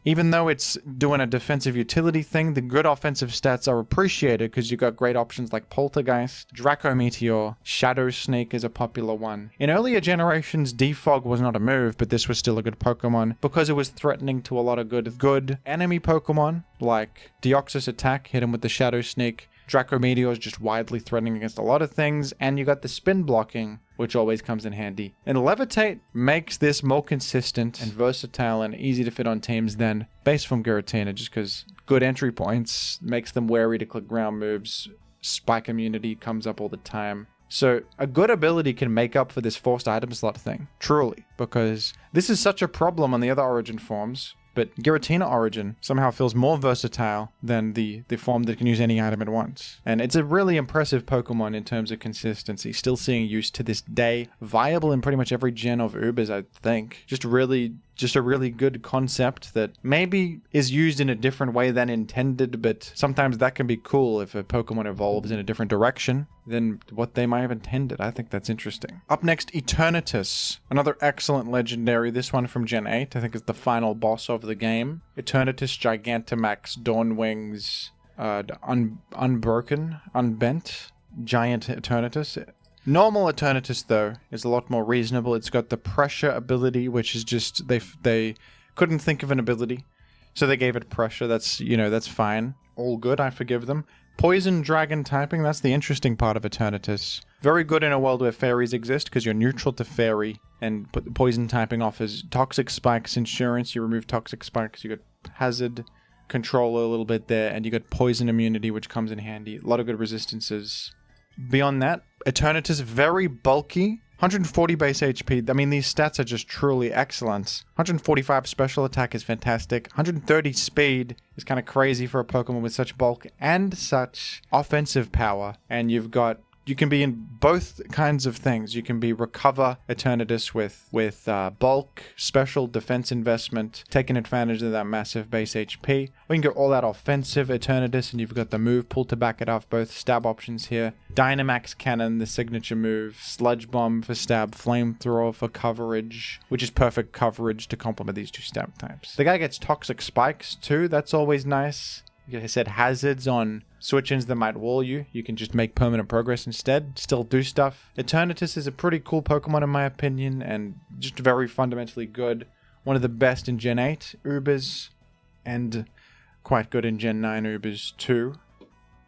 even though it's doing a defensive utility thing, the good offensive stats are appreciated because you've got great options like Poltergeist, Draco Meteor, Shadow Sneak is a popular one. In earlier generations, Defog was not a move, but this was still a good Pokemon because it was threatening to a lot of good enemy Pokemon like Deoxys Attack, hit him with the Shadow Sneak. Draco Meteor is just widely threatening against a lot of things, and you got the spin blocking, which always comes in handy. And Levitate makes this more consistent and versatile and easy to fit on teams than base form Giratina, just because good entry points makes them wary to click ground moves. Spike immunity comes up all the time. So a good ability can make up for this forced item slot thing, truly, because this is such a problem on the other origin forms. But Giratina Origin somehow feels more versatile than the form that can use any item at once. And it's a really impressive Pokemon in terms of consistency. Still seeing use to this day. Viable in pretty much every gen of Ubers, I think. Just a really good concept that maybe is used in a different way than intended, but sometimes that can be cool if a Pokemon evolves in a different direction than what they might have intended. I think that's interesting. Up next, Eternatus. Another excellent legendary. This one from Gen 8. I think is the final boss of the game. Eternatus, Gigantamax, Dawnwings, Unbroken, Unbent, Giant Eternatus. Normal Eternatus, though, is a lot more reasonable. It's got the pressure ability, which is just, they couldn't think of an ability, so they gave it pressure. That's, that's fine. All good, I forgive them. Poison Dragon typing, that's the interesting part of Eternatus. Very good in a world where fairies exist, because you're neutral to fairy, and poison typing offers Toxic Spikes insurance. You remove Toxic Spikes, you got Hazard control a little bit there, and you got poison immunity, which comes in handy. A lot of good resistances. Beyond that, Eternatus very bulky, 140 base HP. I mean, these stats are just truly excellent. 145 special attack is fantastic. 130 speed is kind of crazy for a Pokemon with such bulk and such offensive power. And you can be in both kinds of things. You can be recover Eternatus with bulk, special defense investment, taking advantage of that massive base HP. Or you can go all out offensive Eternatus, and you've got the move pull to back it off, both stab options here. Dynamax Cannon, the signature move. Sludge Bomb for stab, Flamethrower for coverage, which is perfect coverage to complement these two stab types. The guy gets Toxic Spikes too, that's always nice. Like I said, hazards on switch-ins that might wall you. You can just make permanent progress instead. Still do stuff. Eternatus is a pretty cool Pokemon in my opinion, and just very fundamentally good. One of the best in Gen 8 Ubers, and quite good in Gen 9 Ubers too.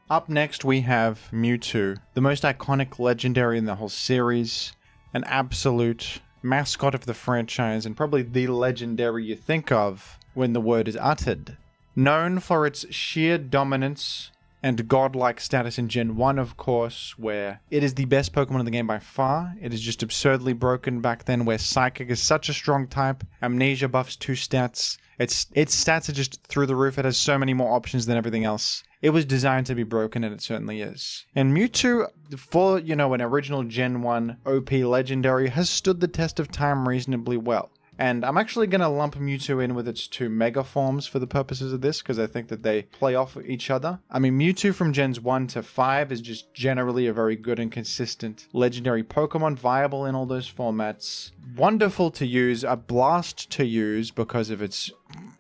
Up next we have Mewtwo, the most iconic legendary in the whole series. An absolute mascot of the franchise, and probably the legendary you think of when the word is uttered. Known for its sheer dominance and godlike status in Gen 1, of course, where it is the best Pokemon in the game by far. It is just absurdly broken back then, where Psychic is such a strong type. Amnesia buffs 2 stats. Its stats are just through the roof. It has so many more options than everything else. It was designed to be broken, and it certainly is. And Mewtwo, for, an original Gen 1 OP legendary, has stood the test of time reasonably well. And I'm actually going to lump Mewtwo in with its 2 Mega forms for the purposes of this, because I think that they play off each other. I mean, Mewtwo from Gens 1 to 5 is just generally a very good and consistent legendary Pokemon, viable in all those formats. Wonderful to use, a blast to use because of its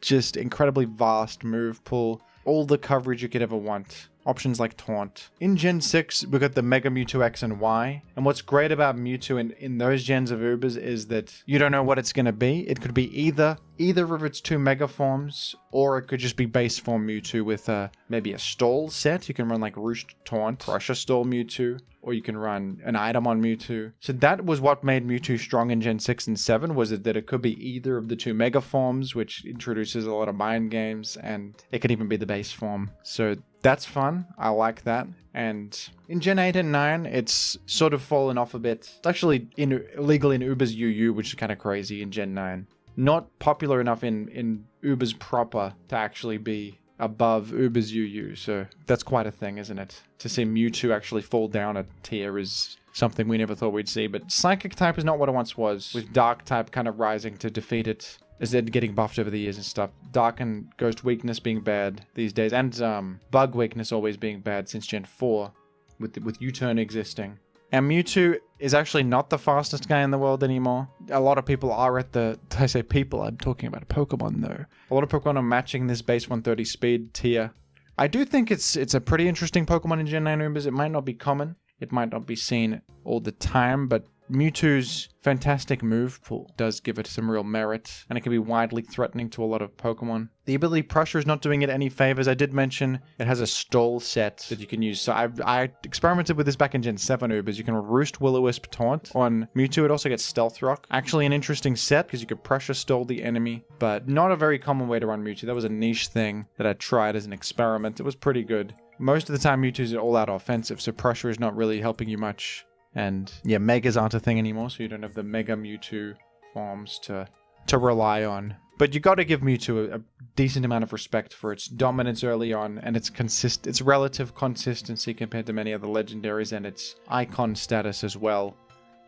just incredibly vast move pool. All the coverage you could ever want. Options like Taunt. In Gen 6, we got the Mega Mewtwo X and Y. And what's great about Mewtwo in those gens of Ubers is that you don't know what it's going to be. It could be either of its 2 Mega forms, or it could just be base form Mewtwo with maybe a stall set. You can run like Roost Taunt, Pressure Stall Mewtwo, or you can run an item on Mewtwo. So that was what made Mewtwo strong in Gen 6 and 7, was that it could be either of the 2 Mega forms, which introduces a lot of mind games, and it could even be the base form. So that's fun. I like that. And in Gen 8 and 9, it's sort of fallen off a bit. It's actually illegal in Uber's UU, which is kind of crazy in Gen 9. Not popular enough in Uber's proper to actually be above Uber's UU. So that's quite a thing, isn't it? To see Mewtwo actually fall down a tier is something we never thought we'd see. But Psychic type is not what it once was, with Dark type kind of rising to defeat it. Is it getting buffed over the years and stuff? Dark and Ghost weakness being bad these days, and Bug weakness always being bad since Gen 4, with U-turn existing. And Mewtwo is actually not the fastest guy in the world anymore. A lot of people are at the... I say people, I'm talking about Pokemon though. A lot of Pokemon are matching this base 130 speed tier. I do think it's a pretty interesting Pokemon in Gen 9 Ubers. It might not be common. It might not be seen all the time, but Mewtwo's fantastic move pool does give it some real merit, and it can be widely threatening to a lot of Pokemon. The ability Pressure is not doing it any favors. I did mention it has a stall set that you can use. So I experimented with this back in Gen 7 Ubers. You can Roost Will-O-Wisp Taunt on Mewtwo. It also gets Stealth Rock. Actually an interesting set because you could Pressure Stall the enemy, but not a very common way to run Mewtwo. That was a niche thing that I tried as an experiment. It was pretty good. Most of the time Mewtwo's all-out offensive, so Pressure is not really helping you much. And yeah, Megas aren't a thing anymore, so you don't have the Mega Mewtwo forms to rely on. But you got to give Mewtwo a decent amount of respect for its dominance early on, and its relative consistency compared to many other legendaries, and its icon status as well.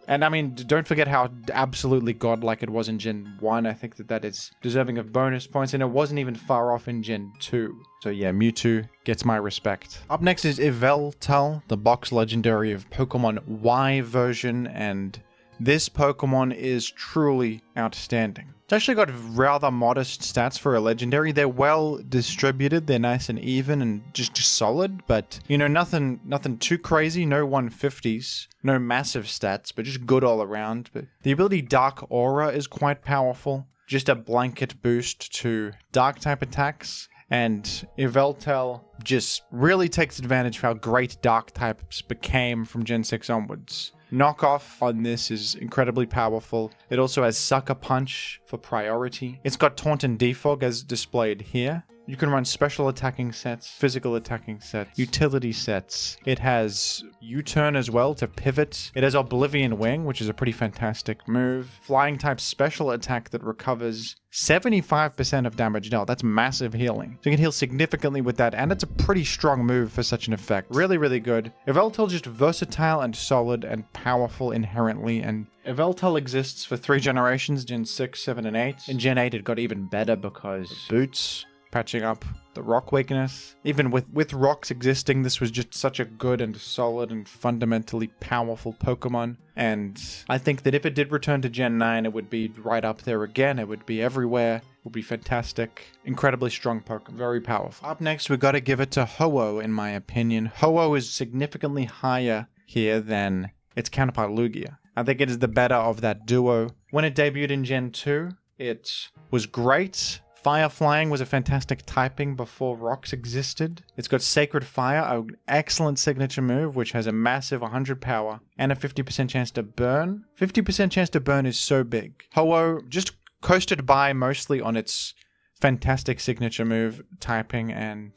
And I mean, don't forget how absolutely godlike it was in Gen 1. I think that is deserving of bonus points, and it wasn't even far off in Gen 2. So yeah, Mewtwo gets my respect. Up next is Yveltal, the box legendary of Pokemon Y version, and this Pokemon is truly outstanding. It's actually got rather modest stats for a legendary. They're well distributed, they're nice and even and just solid, but nothing too crazy, no 150s, no massive stats, but just good all around. But the ability Dark Aura is quite powerful, just a blanket boost to Dark type attacks. And Yveltal just really takes advantage of how great Dark types became from Gen 6 onwards. Knockoff on this is incredibly powerful. It also has Sucker Punch for priority. It's got Taunt and Defog as displayed here. You can run special attacking sets, physical attacking sets, utility sets. It has U-turn as well to pivot. It has Oblivion Wing, which is a pretty fantastic move. Flying type special attack that recovers 75% of damage dealt. That's massive healing. So you can heal significantly with that, and it's a pretty strong move for such an effect. Really, really good. Yveltal just versatile and solid and powerful inherently, and Yveltal exists for 3 generations, Gen 6, 7, and 8. In Gen 8 it got even better because Boots patching up the rock weakness. Even with rocks existing, this was just such a good and solid and fundamentally powerful Pokemon. And I think that if it did return to Gen 9, it would be right up there again. It would be everywhere. It would be fantastic. Incredibly strong Pokemon. Very powerful. Up next, we got to give it to Ho-Oh, in my opinion. Ho-Oh is significantly higher here than its counterpart Lugia. I think it is the better of that duo. When it debuted in Gen 2, it was great. Fire Flying was a fantastic typing before rocks existed. It's got Sacred Fire, an excellent signature move, which has a massive 100 power and a 50% chance to burn. 50% chance to burn is so big. Ho-Oh just coasted by mostly on its fantastic signature move typing, and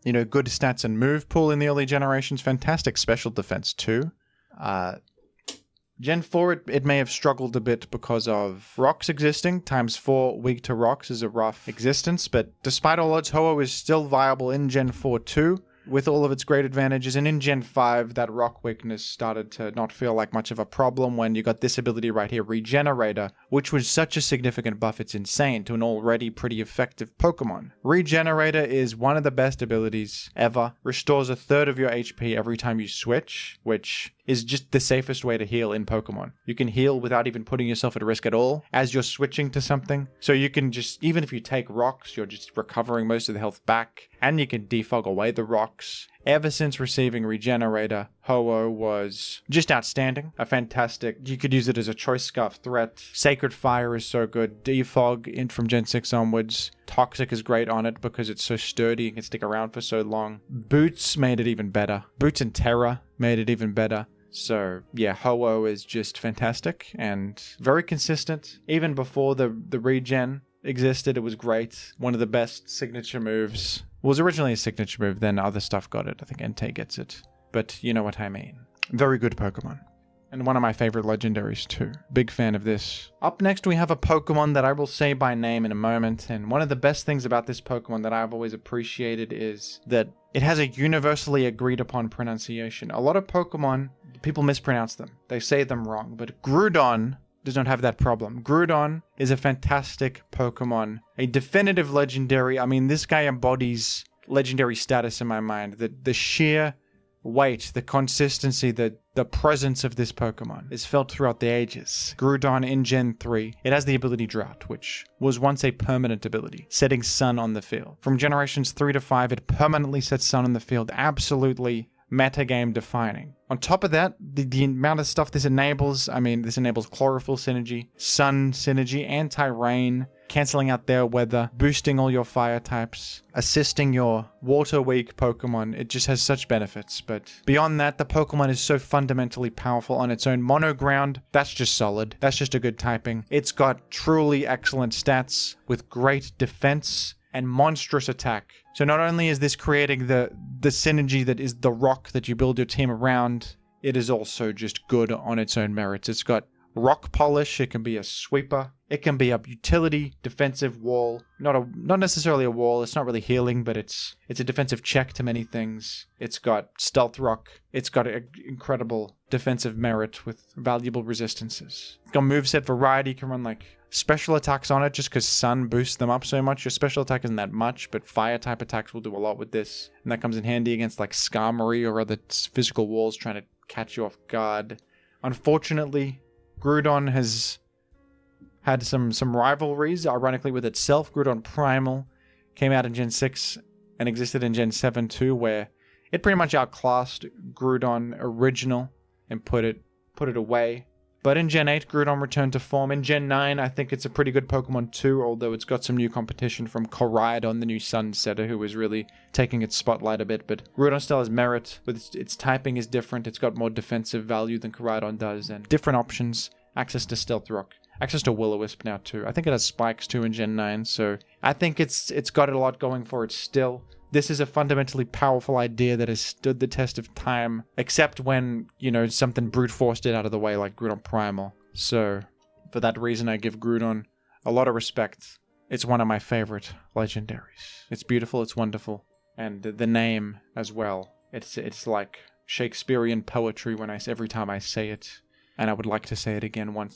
good stats and move pool in the early generations. Fantastic special defense too. Gen 4, it may have struggled a bit because of rocks existing. Times 4 weak to rocks is a rough existence, but despite all odds, Ho-Oh is still viable in Gen 4 too, with all of its great advantages. And in Gen 5, that rock weakness started to not feel like much of a problem when you got this ability right here, Regenerator, which was such a significant buff, it's insane, to an already pretty effective Pokemon. Regenerator is one of the best abilities ever. Restores a third of your HP every time you switch, which is just the safest way to heal in Pokemon. You can heal without even putting yourself at risk at all as you're switching to something. So you can just, even if you take rocks, you're just recovering most of the health back, and you can defog away the rocks. Ever since receiving Regenerator, Ho-Oh was just outstanding. A fantastic, you could use it as a Choice Scarf threat. Sacred Fire is so good. Defog in from Gen 6 onwards. Toxic is great on it because it's so sturdy and can stick around for so long. Boots made it even better. Boots and Terra made it even better. So yeah, Ho-Oh is just fantastic and very consistent. Even before the regen existed, it was great. One of the best signature moves. It was originally a signature move, then other stuff got it. I think Entei gets it. But you know what I mean. Very good Pokemon. And one of my favorite legendaries too. Big fan of this. Up next we have a Pokemon that I will say by name in a moment. And one of the best things about this Pokemon that I've always appreciated is that it has a universally agreed upon pronunciation. A lot of Pokemon, people mispronounce them. They say them wrong. But Groudon does not have that problem. Groudon is a fantastic Pokemon. A definitive legendary. I mean, this guy embodies legendary status in my mind. The sheer weight, the consistency, the presence of this Pokemon is felt throughout the ages. Groudon in Gen 3, it has the ability Drought, which was once a permanent ability, setting Sun on the field. From generations 3 to 5, it permanently sets Sun on the field, absolutely metagame defining. On top of that, the amount of stuff this enables, this enables Chlorophyll synergy, Sun synergy, Anti-Rain, cancelling out their weather, boosting all your fire types, assisting your water-weak Pokemon. It just has such benefits. But beyond that, the Pokemon is so fundamentally powerful on its own. Mono Ground, that's just solid. That's just a good typing. It's got truly excellent stats with great defense and monstrous attack. So not only is this creating the synergy that is the rock that you build your team around, it is also just good on its own merits. It's got rock polish, it can be a sweeper, it can be a utility defensive wall, not necessarily a wall, it's not really healing, but it's a defensive check to many things. It's got stealth rock, it's got an incredible defensive merit with valuable resistances. It's got moveset variety, you can run like special attacks on it just because Sun boosts them up so much. Your special attack isn't that much, but fire type attacks will do a lot with this, and that comes in handy against like Skarmory or other physical walls trying to catch you off guard. Unfortunately, Groudon has had some rivalries, ironically, with itself. Groudon Primal came out in Gen 6 and existed in Gen 7 too, where it pretty much outclassed Groudon Original and put it away. But in Gen 8, Groudon returned to form. In Gen 9, I think it's a pretty good Pokemon too, although it's got some new competition from Koraidon, the new Sun Setter, who is really taking its spotlight a bit. But Groudon still has merit, but its typing is different. It's got more defensive value than Koraidon does, and different options. Access to Stealth Rock. Access to Will-O-Wisp now too. I think it has Spikes too in Gen 9, so I think it's got a lot going for it still. This is a fundamentally powerful idea that has stood the test of time, except when, something brute forced it out of the way like Groudon Primal. So, for that reason, I give Groudon a lot of respect. It's one of my favorite legendaries. It's beautiful, it's wonderful, and the name as well. It's like Shakespearean poetry every time I say it. And I would like to say it again one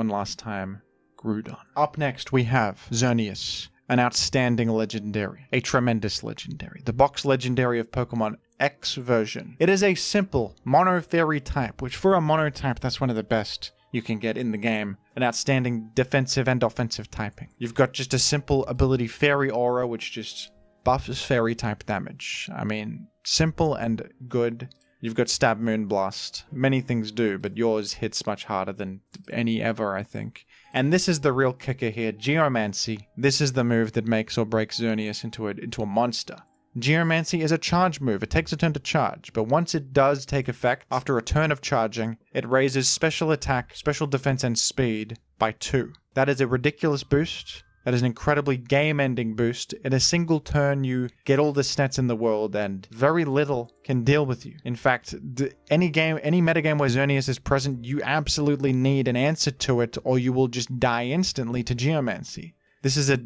last time. Groudon. Up next, we have Xerneas, an outstanding legendary, a tremendous legendary, the box legendary of Pokemon X version. It is a simple mono fairy type, which for a mono type, that's one of the best you can get in the game. An outstanding defensive and offensive typing. You've got just a simple ability Fairy Aura, which just buffs fairy type damage. Simple and good. You've got Stab Moonblast. Many things do, but yours hits much harder than any ever, I think. And this is the real kicker here, Geomancy. This is the move that makes or breaks Xerneas into a monster. Geomancy is a charge move. It takes a turn to charge, but once it does take effect, after a turn of charging, it raises special attack, special defense, and speed by 2. That is a ridiculous boost. That is an incredibly game-ending boost. In a single turn, you get all the stats in the world, and very little can deal with you. In fact, any metagame where Xerneas is present, you absolutely need an answer to it, or you will just die instantly to Geomancy. This is a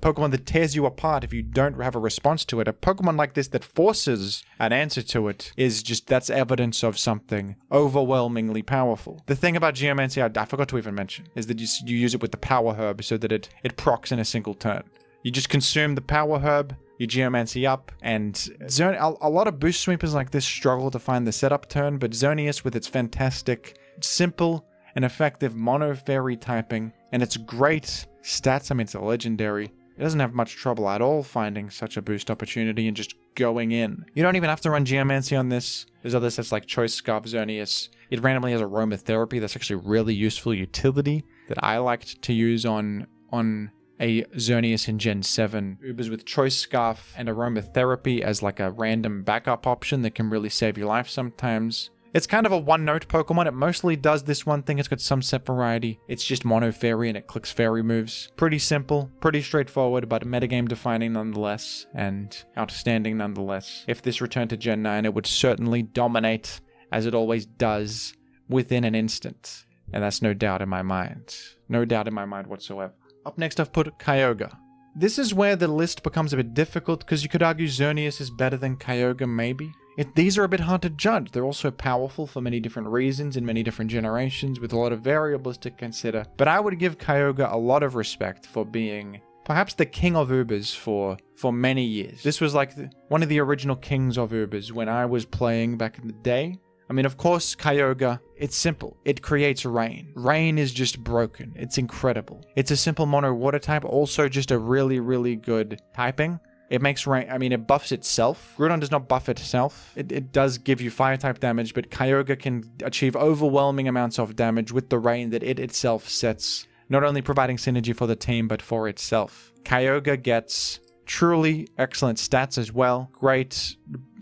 Pokemon that tears you apart if you don't have a response to it. A Pokemon like this that forces an answer to it is just, that's evidence of something overwhelmingly powerful. The thing about Geomancy, I forgot to even mention, is that you use it with the Power Herb so that it procs in a single turn. You just consume the Power Herb, you Geomancy up, and a lot of boost sweepers like this struggle to find the setup turn, but Xerneas with its fantastic, simple, and effective Mono Fairy typing, and its great stats, I mean, it's a legendary. It doesn't have much trouble at all finding such a boost opportunity and just going in. You don't even have to run Geomancy on this. There's other sets like Choice Scarf, Xerneas. It randomly has Aromatherapy. That's actually really useful utility that I liked to use on a Xerneas in Gen 7. Ubers with Choice Scarf and Aromatherapy as like a random backup option that can really save your life sometimes. It's kind of a one-note Pokemon. It mostly does this one thing. It's got some set variety. It's just Mono Fairy and it clicks Fairy moves. Pretty simple, pretty straightforward, but metagame defining nonetheless, and outstanding nonetheless. If this returned to Gen 9, it would certainly dominate, as it always does, within an instant. And that's no doubt in my mind. No doubt in my mind whatsoever. Up next, I've put Kyogre. This is where the list becomes a bit difficult, because you could argue Xerneas is better than Kyogre, maybe. These are a bit hard to judge. They're also powerful for many different reasons in many different generations with a lot of variables to consider. But I would give Kyogre a lot of respect for being perhaps the king of Ubers for many years. This was like one of the original kings of Ubers when I was playing back in the day. I mean, of course, Kyogre, it's simple. It creates rain. Rain is just broken. It's incredible. It's a simple mono water type, also just a really, really good typing. It makes rain, I mean, it buffs itself. Groudon does not buff itself. It does give you fire type damage, but Kyogre can achieve overwhelming amounts of damage with the rain that it itself sets, not only providing synergy for the team, but for itself. Kyogre gets truly excellent stats as well. Great,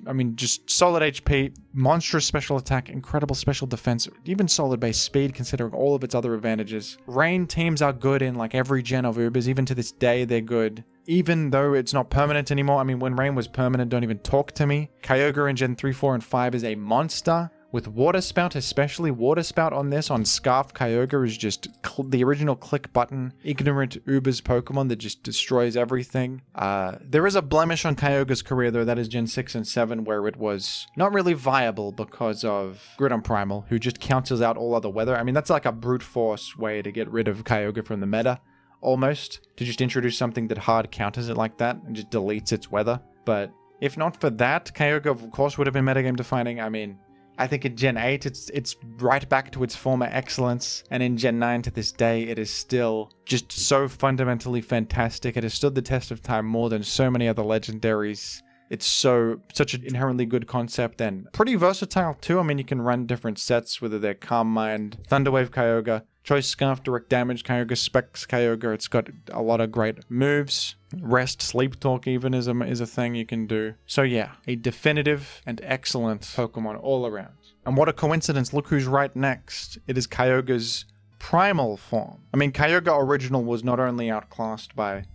I mean, just solid HP, monstrous special attack, incredible special defense, even solid base speed considering all of its other advantages. Rain teams are good in like every gen of Ubers. Even to this day, they're good. Even though it's not permanent anymore. I mean, when Rain was permanent, don't even talk to me. Kyogre in Gen 3, 4, and 5 is a monster. With Water Spout, especially Water Spout on this, on Scarf, Kyogre is just the original click button, ignorant Ubers Pokemon that just destroys everything. There is a blemish on Kyogre's career though, that is Gen 6 and 7, where it was not really viable because of Groudon Primal, who just cancels out all other weather. I mean, that's like a brute force way to get rid of Kyogre from the meta, almost, to just introduce something that hard counters it like that and just deletes its weather. But if not for that, Kyogre of course would have been metagame defining. I mean, I think in Gen 8, it's right back to its former excellence, and in Gen 9 to this day, it is still just so fundamentally fantastic. It has stood the test of time more than so many other legendaries. It's such an inherently good concept, and pretty versatile too. I mean, you can run different sets, whether they're Calm Mind, Thunderwave Kyogre, Choice Scarf, Direct Damage Kyogre, Specs Kyogre. It's got a lot of great moves. Rest, Sleep Talk even is a thing you can do. So yeah, a definitive and excellent Pokemon all around. And what a coincidence, look who's right next. It is Kyogre's Primal form. I mean, Kyogre Original was not only outclassed by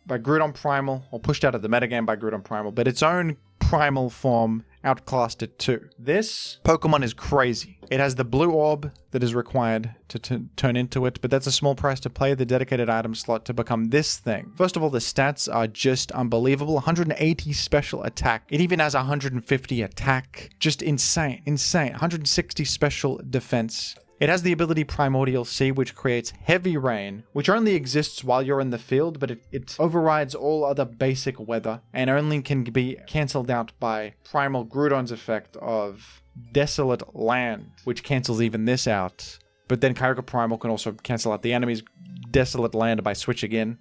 Groudon Primal, or pushed out of the metagame by Groudon Primal, but its own Primal form outclassed it too. This Pokemon is crazy. It has the blue orb that is required to turn into it, but that's a small price to pay the dedicated item slot to become this thing. First of all, the stats are just unbelievable. 180 special attack. It even has 150 attack. Just insane. 160 special defense. It has the ability Primordial Sea, which creates heavy rain, which only exists while you're in the field, but it overrides all other basic weather, and only can be cancelled out by Primal Groudon's effect of Desolate Land, which cancels even this out. But then Kyogre Primal can also cancel out the enemy's Desolate Land by switching in.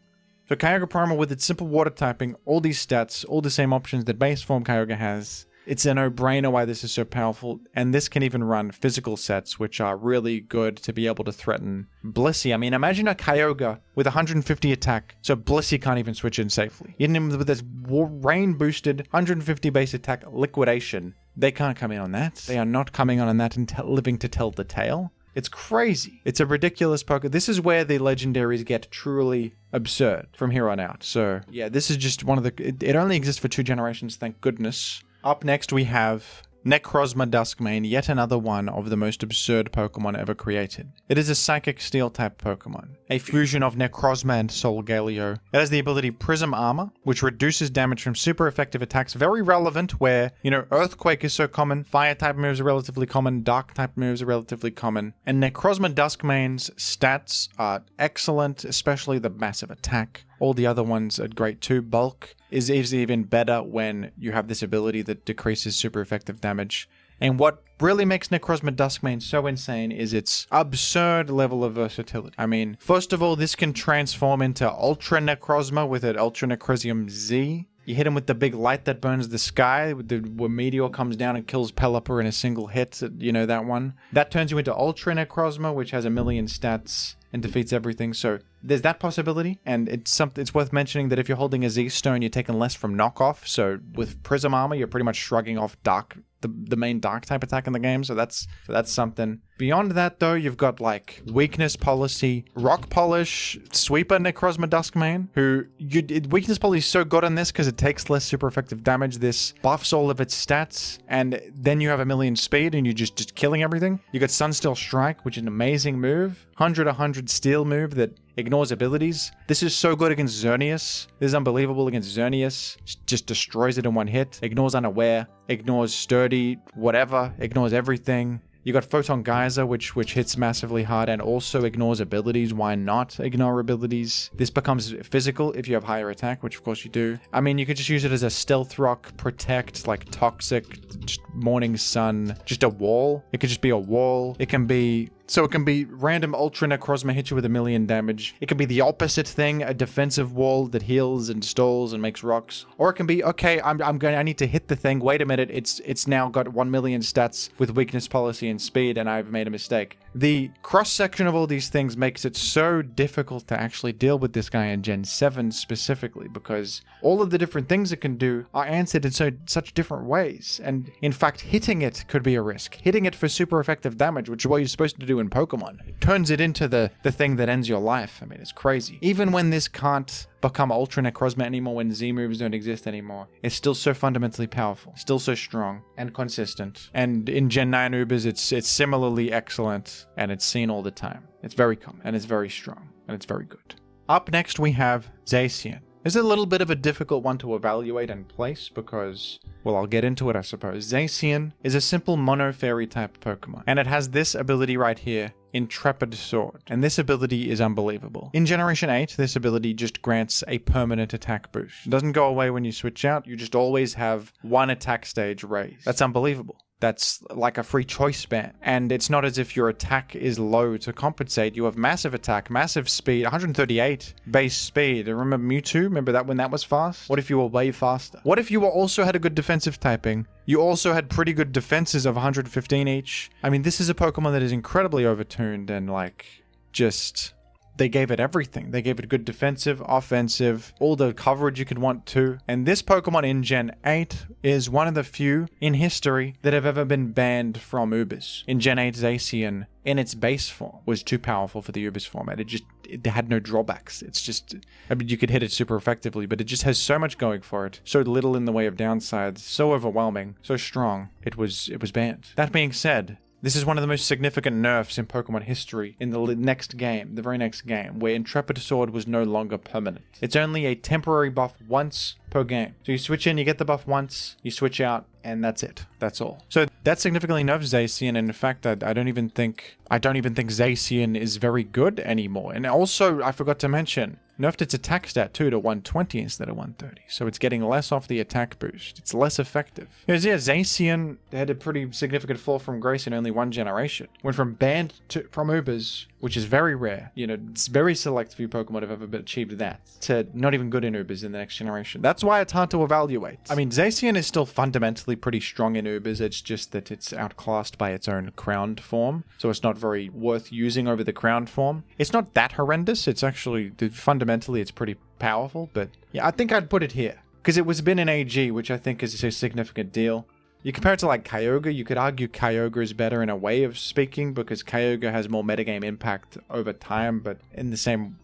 So Kyogre Primal, with its simple water typing, all these stats, all the same options that base form Kyogre has, it's a no-brainer why this is so powerful, and this can even run physical sets, which are really good to be able to threaten Blissey. I mean, imagine a Kyogre with 150 attack, so Blissey can't even switch in safely. Even with this rain-boosted 150 base attack liquidation, they can't come in on that. They are not coming on that and living to tell the tale. It's crazy. It's a ridiculous Pokemon. This is where the legendaries get truly absurd from here on out. So yeah, this is just one of the... It only exists for 2 generations, thank goodness. Up next we have Necrozma Duskmane, yet another one of the most absurd Pokemon ever created. It is a Psychic Steel type Pokemon, a fusion of Necrozma and Solgaleo. It has the ability Prism Armor, which reduces damage from super effective attacks, very relevant where, you know, Earthquake is so common, Fire type moves are relatively common, Dark type moves are relatively common, and Necrozma Duskmane's stats are excellent, especially the massive attack. All the other ones are great too. Bulk is even better when you have this ability that decreases super effective damage. And what really makes Necrozma Duskmane so insane is its absurd level of versatility. I mean, first of all, this can transform into Ultra Necrozma with an Ultra Necrozma Z. You hit him with the big light that burns the sky, where Meteor comes down and kills Pelipper in a single hit, you know that one. That turns you into Ultra Necrozma, which has 1,000,000 stats and defeats everything. So there's that possibility, and it's worth mentioning that if you're holding a Z-Stone, you're taking less from knockoff. So with Prism Armor, you're pretty much shrugging off the main Dark type attack in the game. So that's something. Beyond that, though, you've got like Weakness Policy, Rock Polish, Sweeper Necrozma Duskmane, who Weakness Policy is so good on this because it takes less super effective damage. This buffs all of its stats, and then you have 1,000,000 speed, and you're just killing everything. You got Sunsteel Strike, which is an amazing move. 100 Steel move that ignores abilities. This is so good against Xerneas. This is unbelievable against Xerneas. Just destroys it in one hit. Ignores Unaware. Ignores Sturdy. Whatever. Ignores everything. You got Photon Geyser, which hits massively hard and also ignores abilities. Why not ignore abilities? This becomes physical if you have higher attack, which of course you do. I mean, you could just use it as a Stealth Rock, Protect, like Toxic, just Morning Sun, just a wall. It could just be a wall. It can be random Ultra Necrozma hit you with 1,000,000 damage. It can be the opposite thing, a defensive wall that heals and stalls and makes rocks. Or it can be, okay, I need to hit the thing. Wait a minute, it's now got 1,000,000 stats with Weakness Policy and speed, and I've made a mistake. The cross-section of all these things makes it so difficult to actually deal with this guy in Gen 7 specifically, because all of the different things it can do are answered in such different ways. And in fact, hitting it could be a risk. Hitting it for super effective damage, which is what you're supposed to do in Pokemon, it turns it into the thing that ends your life. I mean, it's crazy. Even when this can't become Ultra Necrozma anymore, when Z moves don't exist anymore, it's still so fundamentally powerful, still so strong and consistent. And in Gen 9 Ubers, it's similarly excellent, and it's seen all the time. It's very common, and it's very strong, and it's very good. Up next, we have Zacian. It's a little bit of a difficult one to evaluate and place because, well, I'll get into it, I suppose. Zacian is a simple mono fairy type Pokemon, and it has this ability right here, Intrepid Sword, and this ability is unbelievable. In Generation 8, this ability just grants a permanent attack boost. It doesn't go away when you switch out, you just always have one attack stage raised. That's unbelievable. That's like a free choice ban. And it's not as if your attack is low to compensate. You have massive attack, massive speed, 138 base speed. Remember Mewtwo? Remember that when that was fast? What if you were way faster? What if you also had a good defensive typing? You also had pretty good defenses of 115 each. I mean, this is a Pokemon that is incredibly overtuned and like just... They gave it everything. They gave it good defensive, offensive, all the coverage you could want to. And this Pokemon in Gen 8 is one of the few in history that have ever been banned from Ubers. In Gen 8, Zacian, in its base form, was too powerful for the Ubers format. It had no drawbacks. It's just, I mean, you could hit it super effectively, but it just has so much going for it. So little in the way of downsides, so overwhelming, so strong, it was banned. That being said, this is one of the most significant nerfs in Pokemon history in the next game, the very next game, where Intrepid Sword was no longer permanent. It's only a temporary buff once per game. So you switch in, you get the buff once, you switch out, and that's it. That's all. So that significantly nerfs Zacian, and in fact, I don't even think Zacian is very good anymore. And also, I forgot to mention, nerfed its attack stat too to 120 instead of 130. So it's getting less off the attack boost. It's less effective. Because yeah, Zacian had a pretty significant fall from grace in only one generation. Went from banned from Ubers, which is very rare. You know, it's very select few Pokemon have ever achieved that, to not even good in Ubers in the next generation. That's why it's hard to evaluate. I mean, Zacian is still fundamentally pretty strong in Ubers. It's just that it's outclassed by its own crowned form. So it's not very worth using over the crowned form. It's not that horrendous. It's actually, fundamentally, it's pretty powerful. But yeah, I think I'd put it here. Because it was been an AG, which I think is a significant deal. You compare it to like Kyogre, you could argue Kyogre is better in a way of speaking because Kyogre has more metagame impact over time, but at the same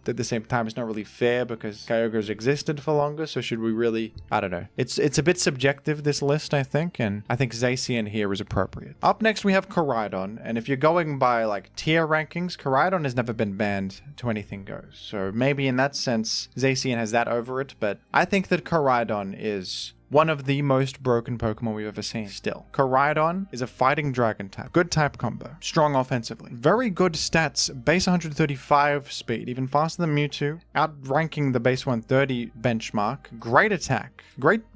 time it's not really fair because Kyogre's existed for longer, so should we really... I don't know. It's a bit subjective, this list, I think, and I think Zacian here is appropriate. Up next we have Koraidon, and if you're going by like tier rankings, Koraidon has never been banned to anything goes, so maybe in that sense Zacian has that over it, but I think that Koraidon is one of the most broken Pokemon we've ever seen still. Koraidon is a fighting dragon type. Good type combo. Strong offensively. Very good stats. Base 135 speed. Even faster than Mewtwo. Outranking the base 130 benchmark. Great attack.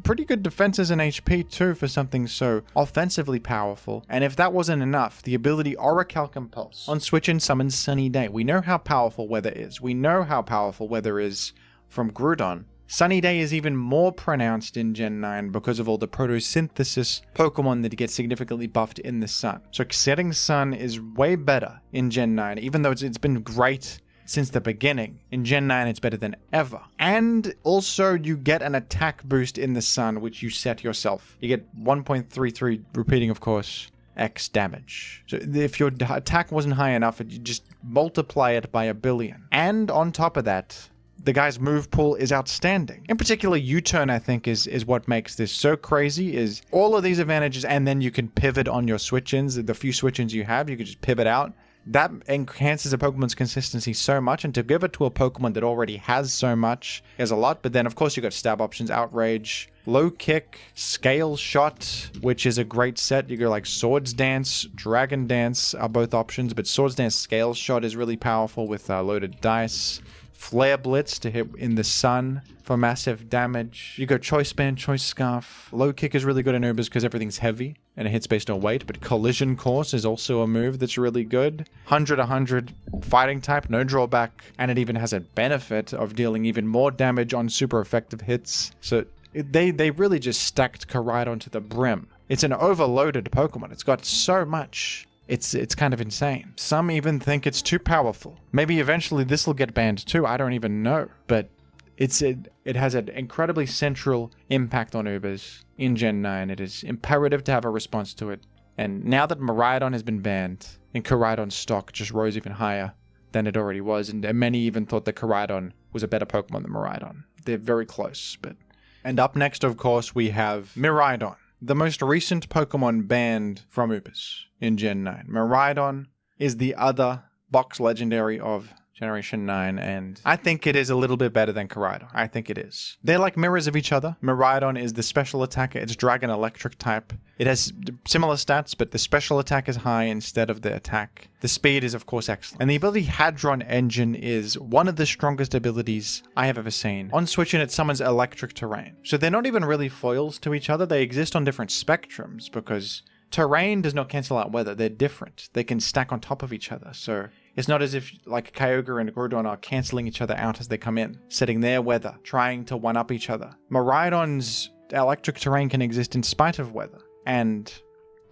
Pretty good defenses and HP too for something so offensively powerful. And if that wasn't enough, the ability Orichalcum Pulse. On switch and summon Sunny Day. We know how powerful weather is. We know how powerful weather is from Groudon. Sunny Day is even more pronounced in Gen 9 because of all the photosynthesis Pokemon that get significantly buffed in the sun. So Setting Sun is way better in Gen 9, even though it's been great since the beginning. In Gen 9 it's better than ever. And also you get an attack boost in the sun, which you set yourself. You get 1.33, repeating of course, X damage. So if your attack wasn't high enough, you just multiply it by 1 billion. And on top of that, the guy's move pool is outstanding. In particular, U-turn, I think, is what makes this so crazy, is all of these advantages, and then you can pivot on your switch-ins. The few switch-ins you have, you can just pivot out. That enhances a Pokemon's consistency so much, and to give it to a Pokemon that already has so much is a lot. But then, of course, you got stab options, Outrage, Low Kick, Scale Shot, which is a great set. You go like Swords Dance, Dragon Dance are both options, but Swords Dance Scale Shot is really powerful with loaded dice. Flare Blitz to hit in the sun for massive damage. You go Choice Band, Choice Scarf. Low Kick is really good in Ubers because everything's heavy and it hits based on weight, but Collision Course is also a move that's really good. 100 fighting type, no drawback, and it even has a benefit of dealing even more damage on super effective hits. So they really just stacked Koraidon to the brim. It's an overloaded Pokemon. It's got so much. It's kind of insane. Some even think it's too powerful. Maybe eventually this will get banned too, I don't even know. But it has an incredibly central impact on Ubers in Gen 9. It is imperative to have a response to it. And now that Miraidon has been banned, and Koraidon's stock just rose even higher than it already was, and many even thought that Koraidon was a better Pokemon than Miraidon. They're very close, but... And up next, of course, we have Miraidon, the most recent Pokemon banned from Ubers in Gen 9. Miraidon is the other box legendary of Generation 9, and I think it is a little bit better than Koraidon. I think it is. They're like mirrors of each other. Miraidon is the special attacker. It's Dragon Electric type. It has similar stats, but the special attack is high instead of the attack. The speed is, of course, excellent. And the ability Hadron Engine is one of the strongest abilities I have ever seen. On switching, it summons electric terrain. So they're not even really foils to each other. They exist on different spectrums because terrain does not cancel out weather. They're different. They can stack on top of each other. So it's not as if like Kyogre and Groudon are cancelling each other out as they come in, setting their weather, trying to one-up each other. Miraidon's electric terrain can exist in spite of weather. And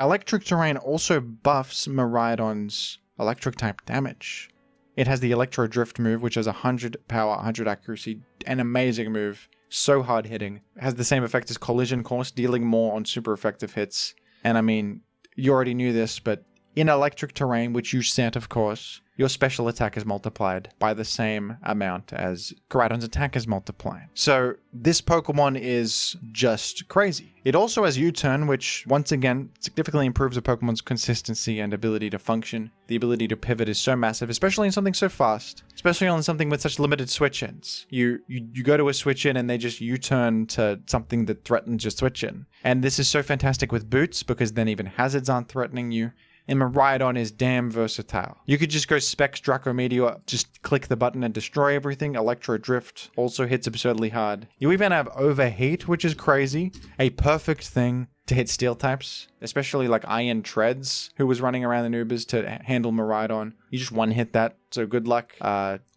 electric terrain also buffs Miraidon's electric type damage. It has the Electro Drift move, which has 100 power, 100 accuracy, an amazing move. So hard hitting. It has the same effect as Collision Course, dealing more on super effective hits. And I mean, you already knew this, but in electric terrain, which you set, of course, your special attack is multiplied by the same amount as Koraidon's attack is multiplied. So this Pokemon is just crazy. It also has U-turn, which once again significantly improves a Pokemon's consistency and ability to function. The ability to pivot is so massive, especially in something so fast, especially on something with such limited switch-ins. You go to a switch-in and they just U-turn to something that threatens your switch-in. And this is so fantastic with boots because then even hazards aren't threatening you. And Miraidon is damn versatile. You could just go Specs, Draco Meteor, just click the button and destroy everything. Electro Drift also hits absurdly hard. You even have Overheat, which is crazy. A perfect thing to hit steel types, especially like Iron Treads, who was running around the Ubers to handle Miraidon. You just one-hit that, so good luck.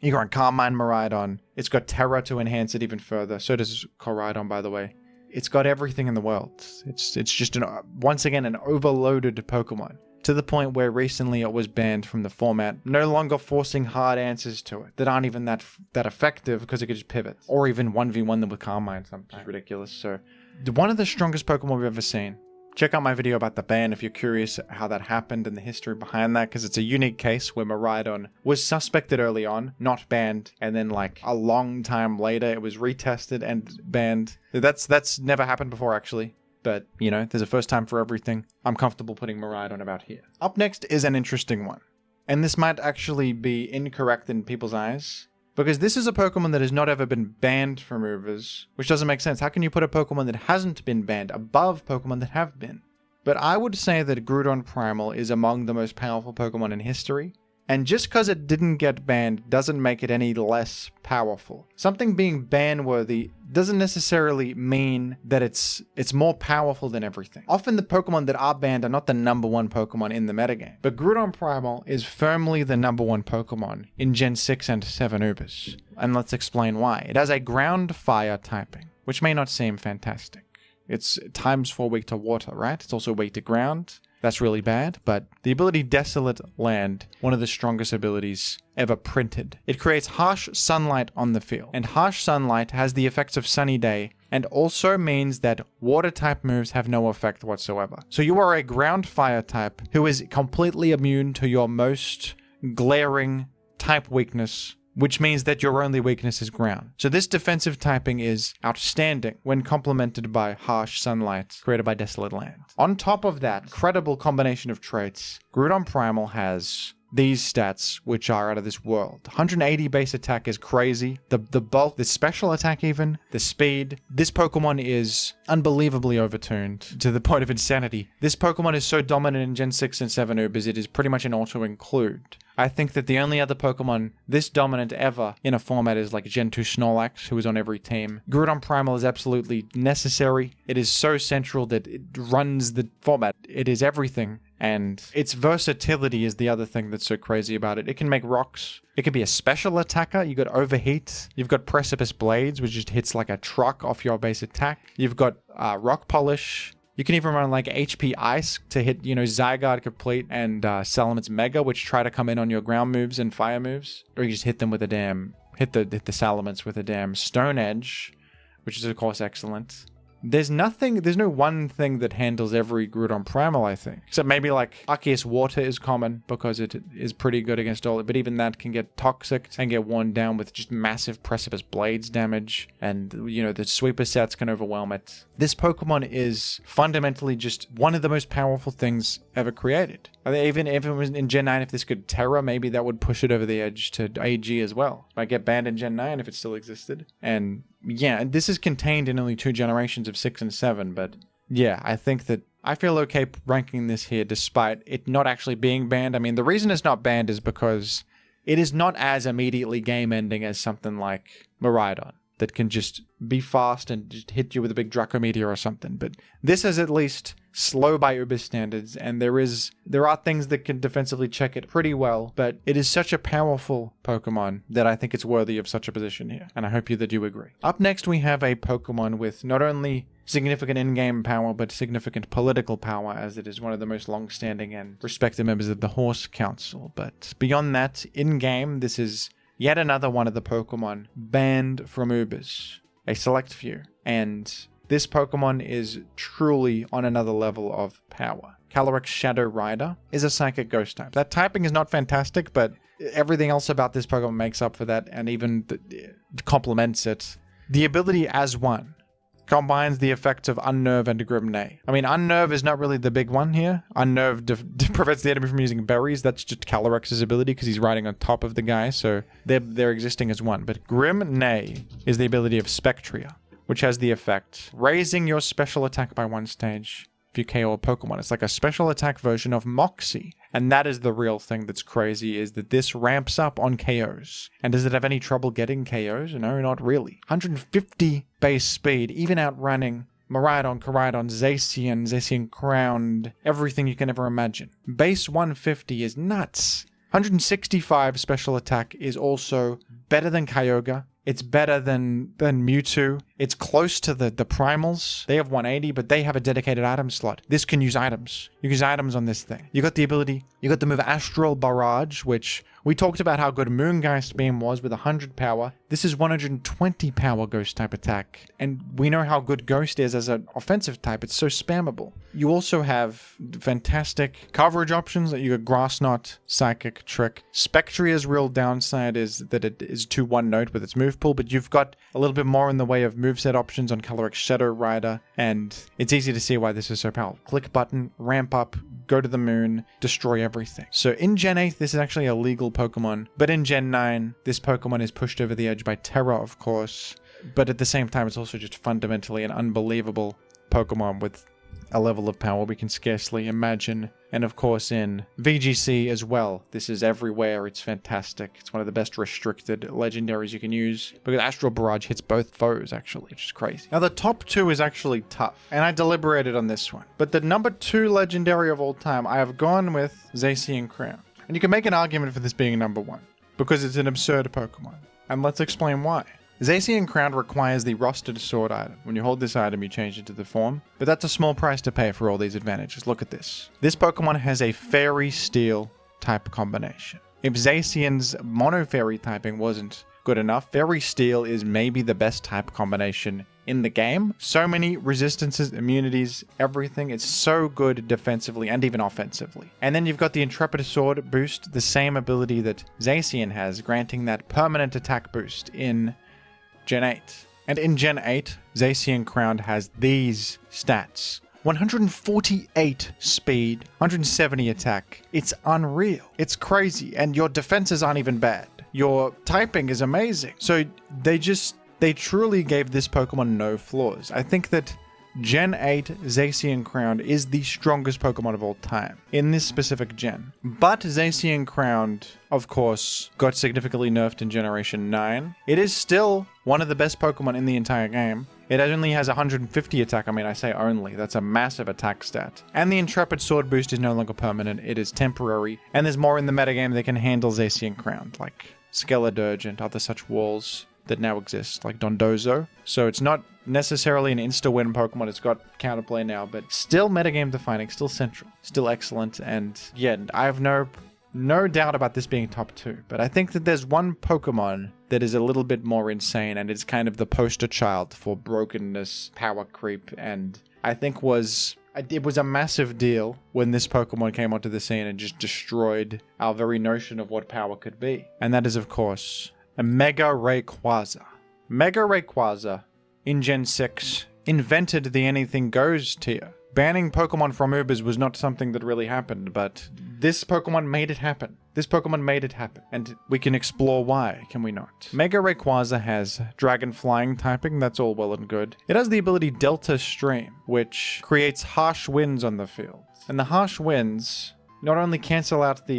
You got Carmine Miraidon. It's got Terra to enhance it even further. So does Koraidon, by the way. It's got everything in the world. It's just, once again, an overloaded Pokemon. To the point where recently it was banned from the format, no longer forcing hard answers to it that aren't even that effective because it could just pivot. Or even 1v1 them with Carmine sometimes. Ridiculous. So, one of the strongest Pokemon we've ever seen. Check out my video about the ban if you're curious how that happened and the history behind that, because it's a unique case where Miraidon was suspected early on, not banned, and then like a long time later it was retested and banned. That's never happened before actually. But, you know, there's a first time for everything. I'm comfortable putting Miraidon about here. Up next is an interesting one. And this might actually be incorrect in people's eyes, because this is a Pokemon that has not ever been banned from movers, which doesn't make sense. How can you put a Pokemon that hasn't been banned above Pokemon that have been? But I would say that Groudon Primal is among the most powerful Pokemon in history. And just because it didn't get banned doesn't make it any less powerful. Something being ban-worthy doesn't necessarily mean that it's more powerful than everything. Often the Pokemon that are banned are not the number one Pokemon in the metagame. But Groudon Primal is firmly the number one Pokemon in Gen 6 and 7 Ubers. And let's explain why. It has a ground fire typing, which may not seem fantastic. It's times 4 weak to water, right? It's also weak to ground. That's really bad, but the ability Desolate Land, one of the strongest abilities ever printed. It creates harsh sunlight on the field, and harsh sunlight has the effects of sunny day, and also means that water type moves have no effect whatsoever. So you are a ground fire type who is completely immune to your most glaring type weakness, which means that your only weakness is ground. So this defensive typing is outstanding when complemented by harsh sunlight created by Desolate Land. On top of that incredible combination of traits, Groudon Primal has these stats, which are out of this world. 180 base attack is crazy. The bulk, the special attack even, the speed. This Pokemon is unbelievably overtuned to the point of insanity. This Pokemon is so dominant in Gen 6 and 7 Ubers, it is pretty much an auto-include. I think that the only other Pokemon this dominant ever in a format is like Gen 2 Snorlax, who is on every team. Groudon Primal is absolutely necessary. It is so central that it runs the format. It is everything. And its versatility is the other thing that's so crazy about it. It can make rocks. It can be a special attacker. You got Overheat. You've got Precipice Blades, which just hits like a truck off your base attack. You've got Rock Polish. You can even run like HP Ice to hit, you know, Zygarde Complete and Salamence Mega, which try to come in on your ground moves and fire moves. Or you just hit them with a damn, hit the Salamence with a damn Stone Edge, which is of course excellent. There's no one thing that handles every Groudon Primal, I think. Except maybe like Arceus Water is common because it is pretty good against all, but even that can get toxic and get worn down with just massive Precipice Blades damage. And, you know, the sweeper sets can overwhelm it. This Pokemon is fundamentally just one of the most powerful things ever created. I think even if it was in Gen 9, if this could Terra, maybe that would push it over the edge to AG as well. Might get banned in Gen 9 if it still existed. And yeah, this is contained in only 2 generations of 6 and 7, but yeah, I think that I feel okay ranking this here despite it not actually being banned. I mean, the reason it's not banned is because it is not as immediately game-ending as something like Miraidon that can just be fast and just hit you with a big Draco Meteor or something. But this is at least slow by Uber standards, and there are things that can defensively check it pretty well, but it is such a powerful Pokemon that I think it's worthy of such a position here, and I hope that you agree. Up next, we have a Pokemon with not only significant in-game power, but significant political power, as it is one of the most long-standing and respected members of the Horse Council. But beyond that, in-game, this is yet another one of the Pokemon banned from Ubers, a select few, and this Pokemon is truly on another level of power. Calyrex Shadow Rider is a Psychic Ghost type. That typing is not fantastic, but everything else about this Pokemon makes up for that and even complements it. The ability as one combines the effects of Unnerve and Grim Neigh. I mean, Unnerve is not really the big one here. Unnerve prevents the enemy from using berries. That's just Calyrex's ability because he's riding on top of the guy, so they're existing as one. But Grim Neigh is the ability of Spectria, which has the effect raising your special attack by 1 stage if you KO a Pokemon. It's like a special attack version of Moxie. And that is the real thing that's crazy, is that this ramps up on KOs. And does it have any trouble getting KOs? No, not really. 150 base speed, even outrunning Miraidon, Koraidon, Zacian Crowned, everything you can ever imagine. Base 150 is nuts. 165 special attack is also better than Kyogre. It's better than Mewtwo. It's close to the Primals. They have 180, but they have a dedicated item slot. This can use items. You can use items on this thing. You got the ability, you got the move Astral Barrage, which we talked about how good Moongeist Beam was with 100 power. This is 120 power Ghost type attack. And we know how good Ghost is as an offensive type. It's so spammable. You also have fantastic coverage options that you got Grass Knot, Psychic, Trick. Spectria's real downside is that it is too one note with its move pool, but you've got a little bit more in the way of moveset options on Calyrex Shadow Rider, and it's easy to see why this is so powerful. Click button, ramp up, go to the moon, destroy everything. So in Gen 8, this is actually a legal Pokemon, but in Gen 9, this Pokemon is pushed over the edge by Terra, of course, but at the same time, it's also just fundamentally an unbelievable Pokemon with a level of power we can scarcely imagine. And of course in VGC as well. This is everywhere. It's fantastic. It's one of the best restricted legendaries you can use, because Astral Barrage hits both foes actually, which is crazy. Now the top 2 is actually tough, and I deliberated on this one. But the number 2 legendary of all time, I have gone with Zacian Crown. And you can make an argument for this being number 1, because it's an absurd Pokemon. And let's explain why. Zacian Crown requires the rostered sword item. When you hold this item, you change into the form. But that's a small price to pay for all these advantages. Look at this. This Pokemon has a Fairy Steel type combination. If Zacian's Mono Fairy typing wasn't good enough, Fairy Steel is maybe the best type combination in the game. So many resistances, immunities, everything. It's so good defensively and even offensively. And then you've got the Intrepid Sword boost, the same ability that Zacian has, granting that permanent attack boost in Gen 8. And in Gen 8, Zacian Crown has these stats. 148 speed, 170 attack. It's unreal. It's crazy. And your defenses aren't even bad. Your typing is amazing. So they truly gave this Pokemon no flaws. I think that Gen 8 Zacian Crown is the strongest Pokemon of all time in this specific gen. But Zacian Crown, of course, got significantly nerfed in Generation 9. It is still one of the best Pokemon in the entire game. It only has 150 attack. I mean, I say only. That's a massive attack stat. And the Intrepid Sword boost is no longer permanent. It is temporary. And there's more in the metagame that can handle Zacian Crown, like Skeledirge and other such walls that now exist, like Dondozo. So it's not necessarily an insta-win Pokemon. It's got counterplay now, but still metagame defining, still central, still excellent. And yeah, I have no doubt about this being top 2. But I think that there's one Pokemon that is a little bit more insane, and it's kind of the poster child for brokenness, power creep, and I think it was a massive deal when this Pokemon came onto the scene and just destroyed our very notion of what power could be. And that is, of course, a Mega Rayquaza. Mega Rayquaza, in Gen 6, invented the Anything Goes tier. Banning Pokemon from Ubers was not something that really happened, but this Pokemon made it happen. This Pokemon made it happen, and we can explore why, can we not? Mega Rayquaza has Dragon Flying typing, that's all well and good. It has the ability Delta Stream, which creates harsh winds on the field. And the harsh winds not only cancel out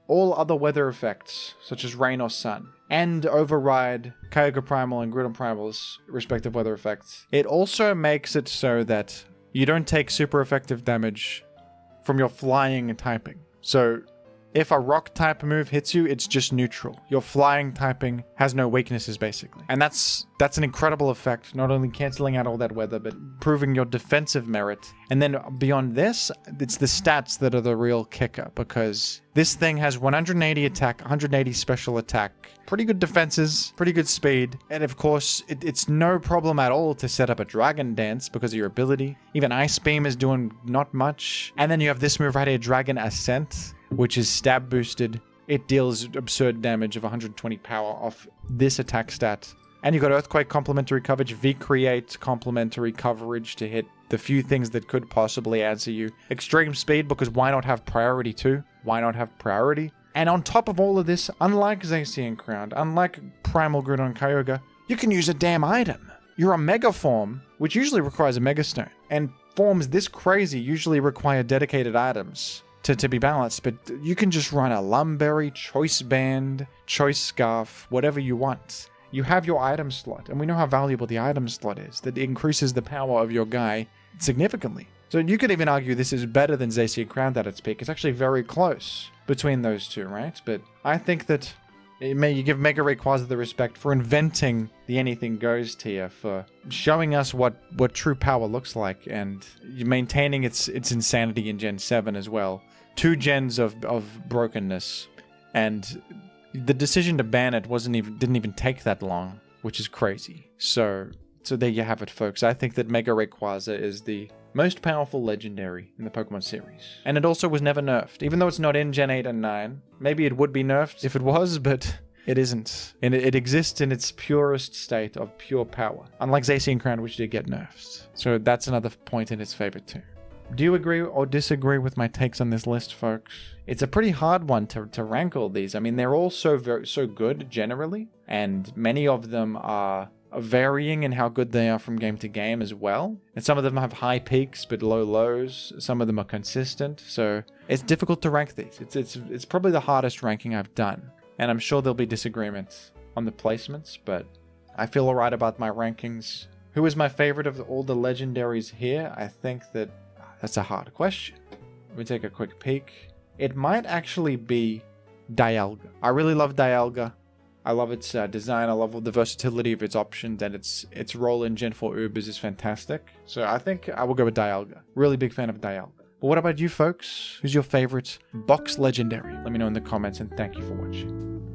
all other weather effects, such as rain or sun, and override Kyogre Primal and Groudon Primal's respective weather effects, it also makes it so that you don't take super effective damage from your flying typing. So if a rock type move hits you, it's just neutral. Your flying typing has no weaknesses, basically. And that's an incredible effect, not only canceling out all that weather, but proving your defensive merit. And then beyond this, it's the stats that are the real kicker, because this thing has 180 attack, 180 special attack, pretty good defenses, pretty good speed, and of course, it's no problem at all to set up a Dragon Dance because of your ability. Even Ice Beam is doing not much. And then you have this move right here, Dragon Ascent, which is stab boosted. It deals absurd damage of 120 power off this attack stat. And you got Earthquake complementary coverage, V-Create complementary coverage to hit the few things that could possibly answer you. Extreme speed, because why not have priority too? Why not have priority? And on top of all of this, unlike Zacian Crown, unlike Primal Groudon and Kyogre, you can use a damn item. You're a Mega Form, which usually requires a Mega Stone. And forms this crazy usually require dedicated items to be balanced, but you can just run a Lumberry, Choice Band, Choice Scarf, whatever you want. You have your item slot, and we know how valuable the item slot is. That increases the power of your guy significantly. So you could even argue this is better than Zacian Crown at its peak. It's actually very close between those two, right? But I think that You give Mega Rayquaza the respect for inventing the Anything Goes tier, for showing us what true power looks like, and maintaining its insanity in Gen 7 as well. 2 gens of brokenness, and the decision to ban it didn't even take that long, which is crazy. So there you have it, folks. I think that Mega Rayquaza is the most powerful legendary in the Pokemon series. And it also was never nerfed. Even though it's not in Gen 8 and 9, maybe it would be nerfed if it was, but it isn't. And it exists in its purest state of pure power. Unlike Zacian Crown, which did get nerfed. So that's another point in its favor too. Do you agree or disagree with my takes on this list, folks? It's a pretty hard one to rank all these. I mean, they're all so good generally, and many of them are varying in how good they are from game to game as well. And some of them have high peaks but low lows. Some of them are consistent. So it's difficult to rank these. It's probably the hardest ranking I've done. And I'm sure there'll be disagreements on the placements, but I feel alright about my rankings. Who is my favorite of all the legendaries here? I think that's a hard question. Let me take a quick peek. It might actually be Dialga. I really love Dialga. I love its design. I love the versatility of its options, and its role in Gen 4 Ubers is fantastic. So I think I will go with Dialga. Really big fan of Dialga. But what about you, folks? Who's your favorite box legendary? Let me know in the comments, and thank you for watching.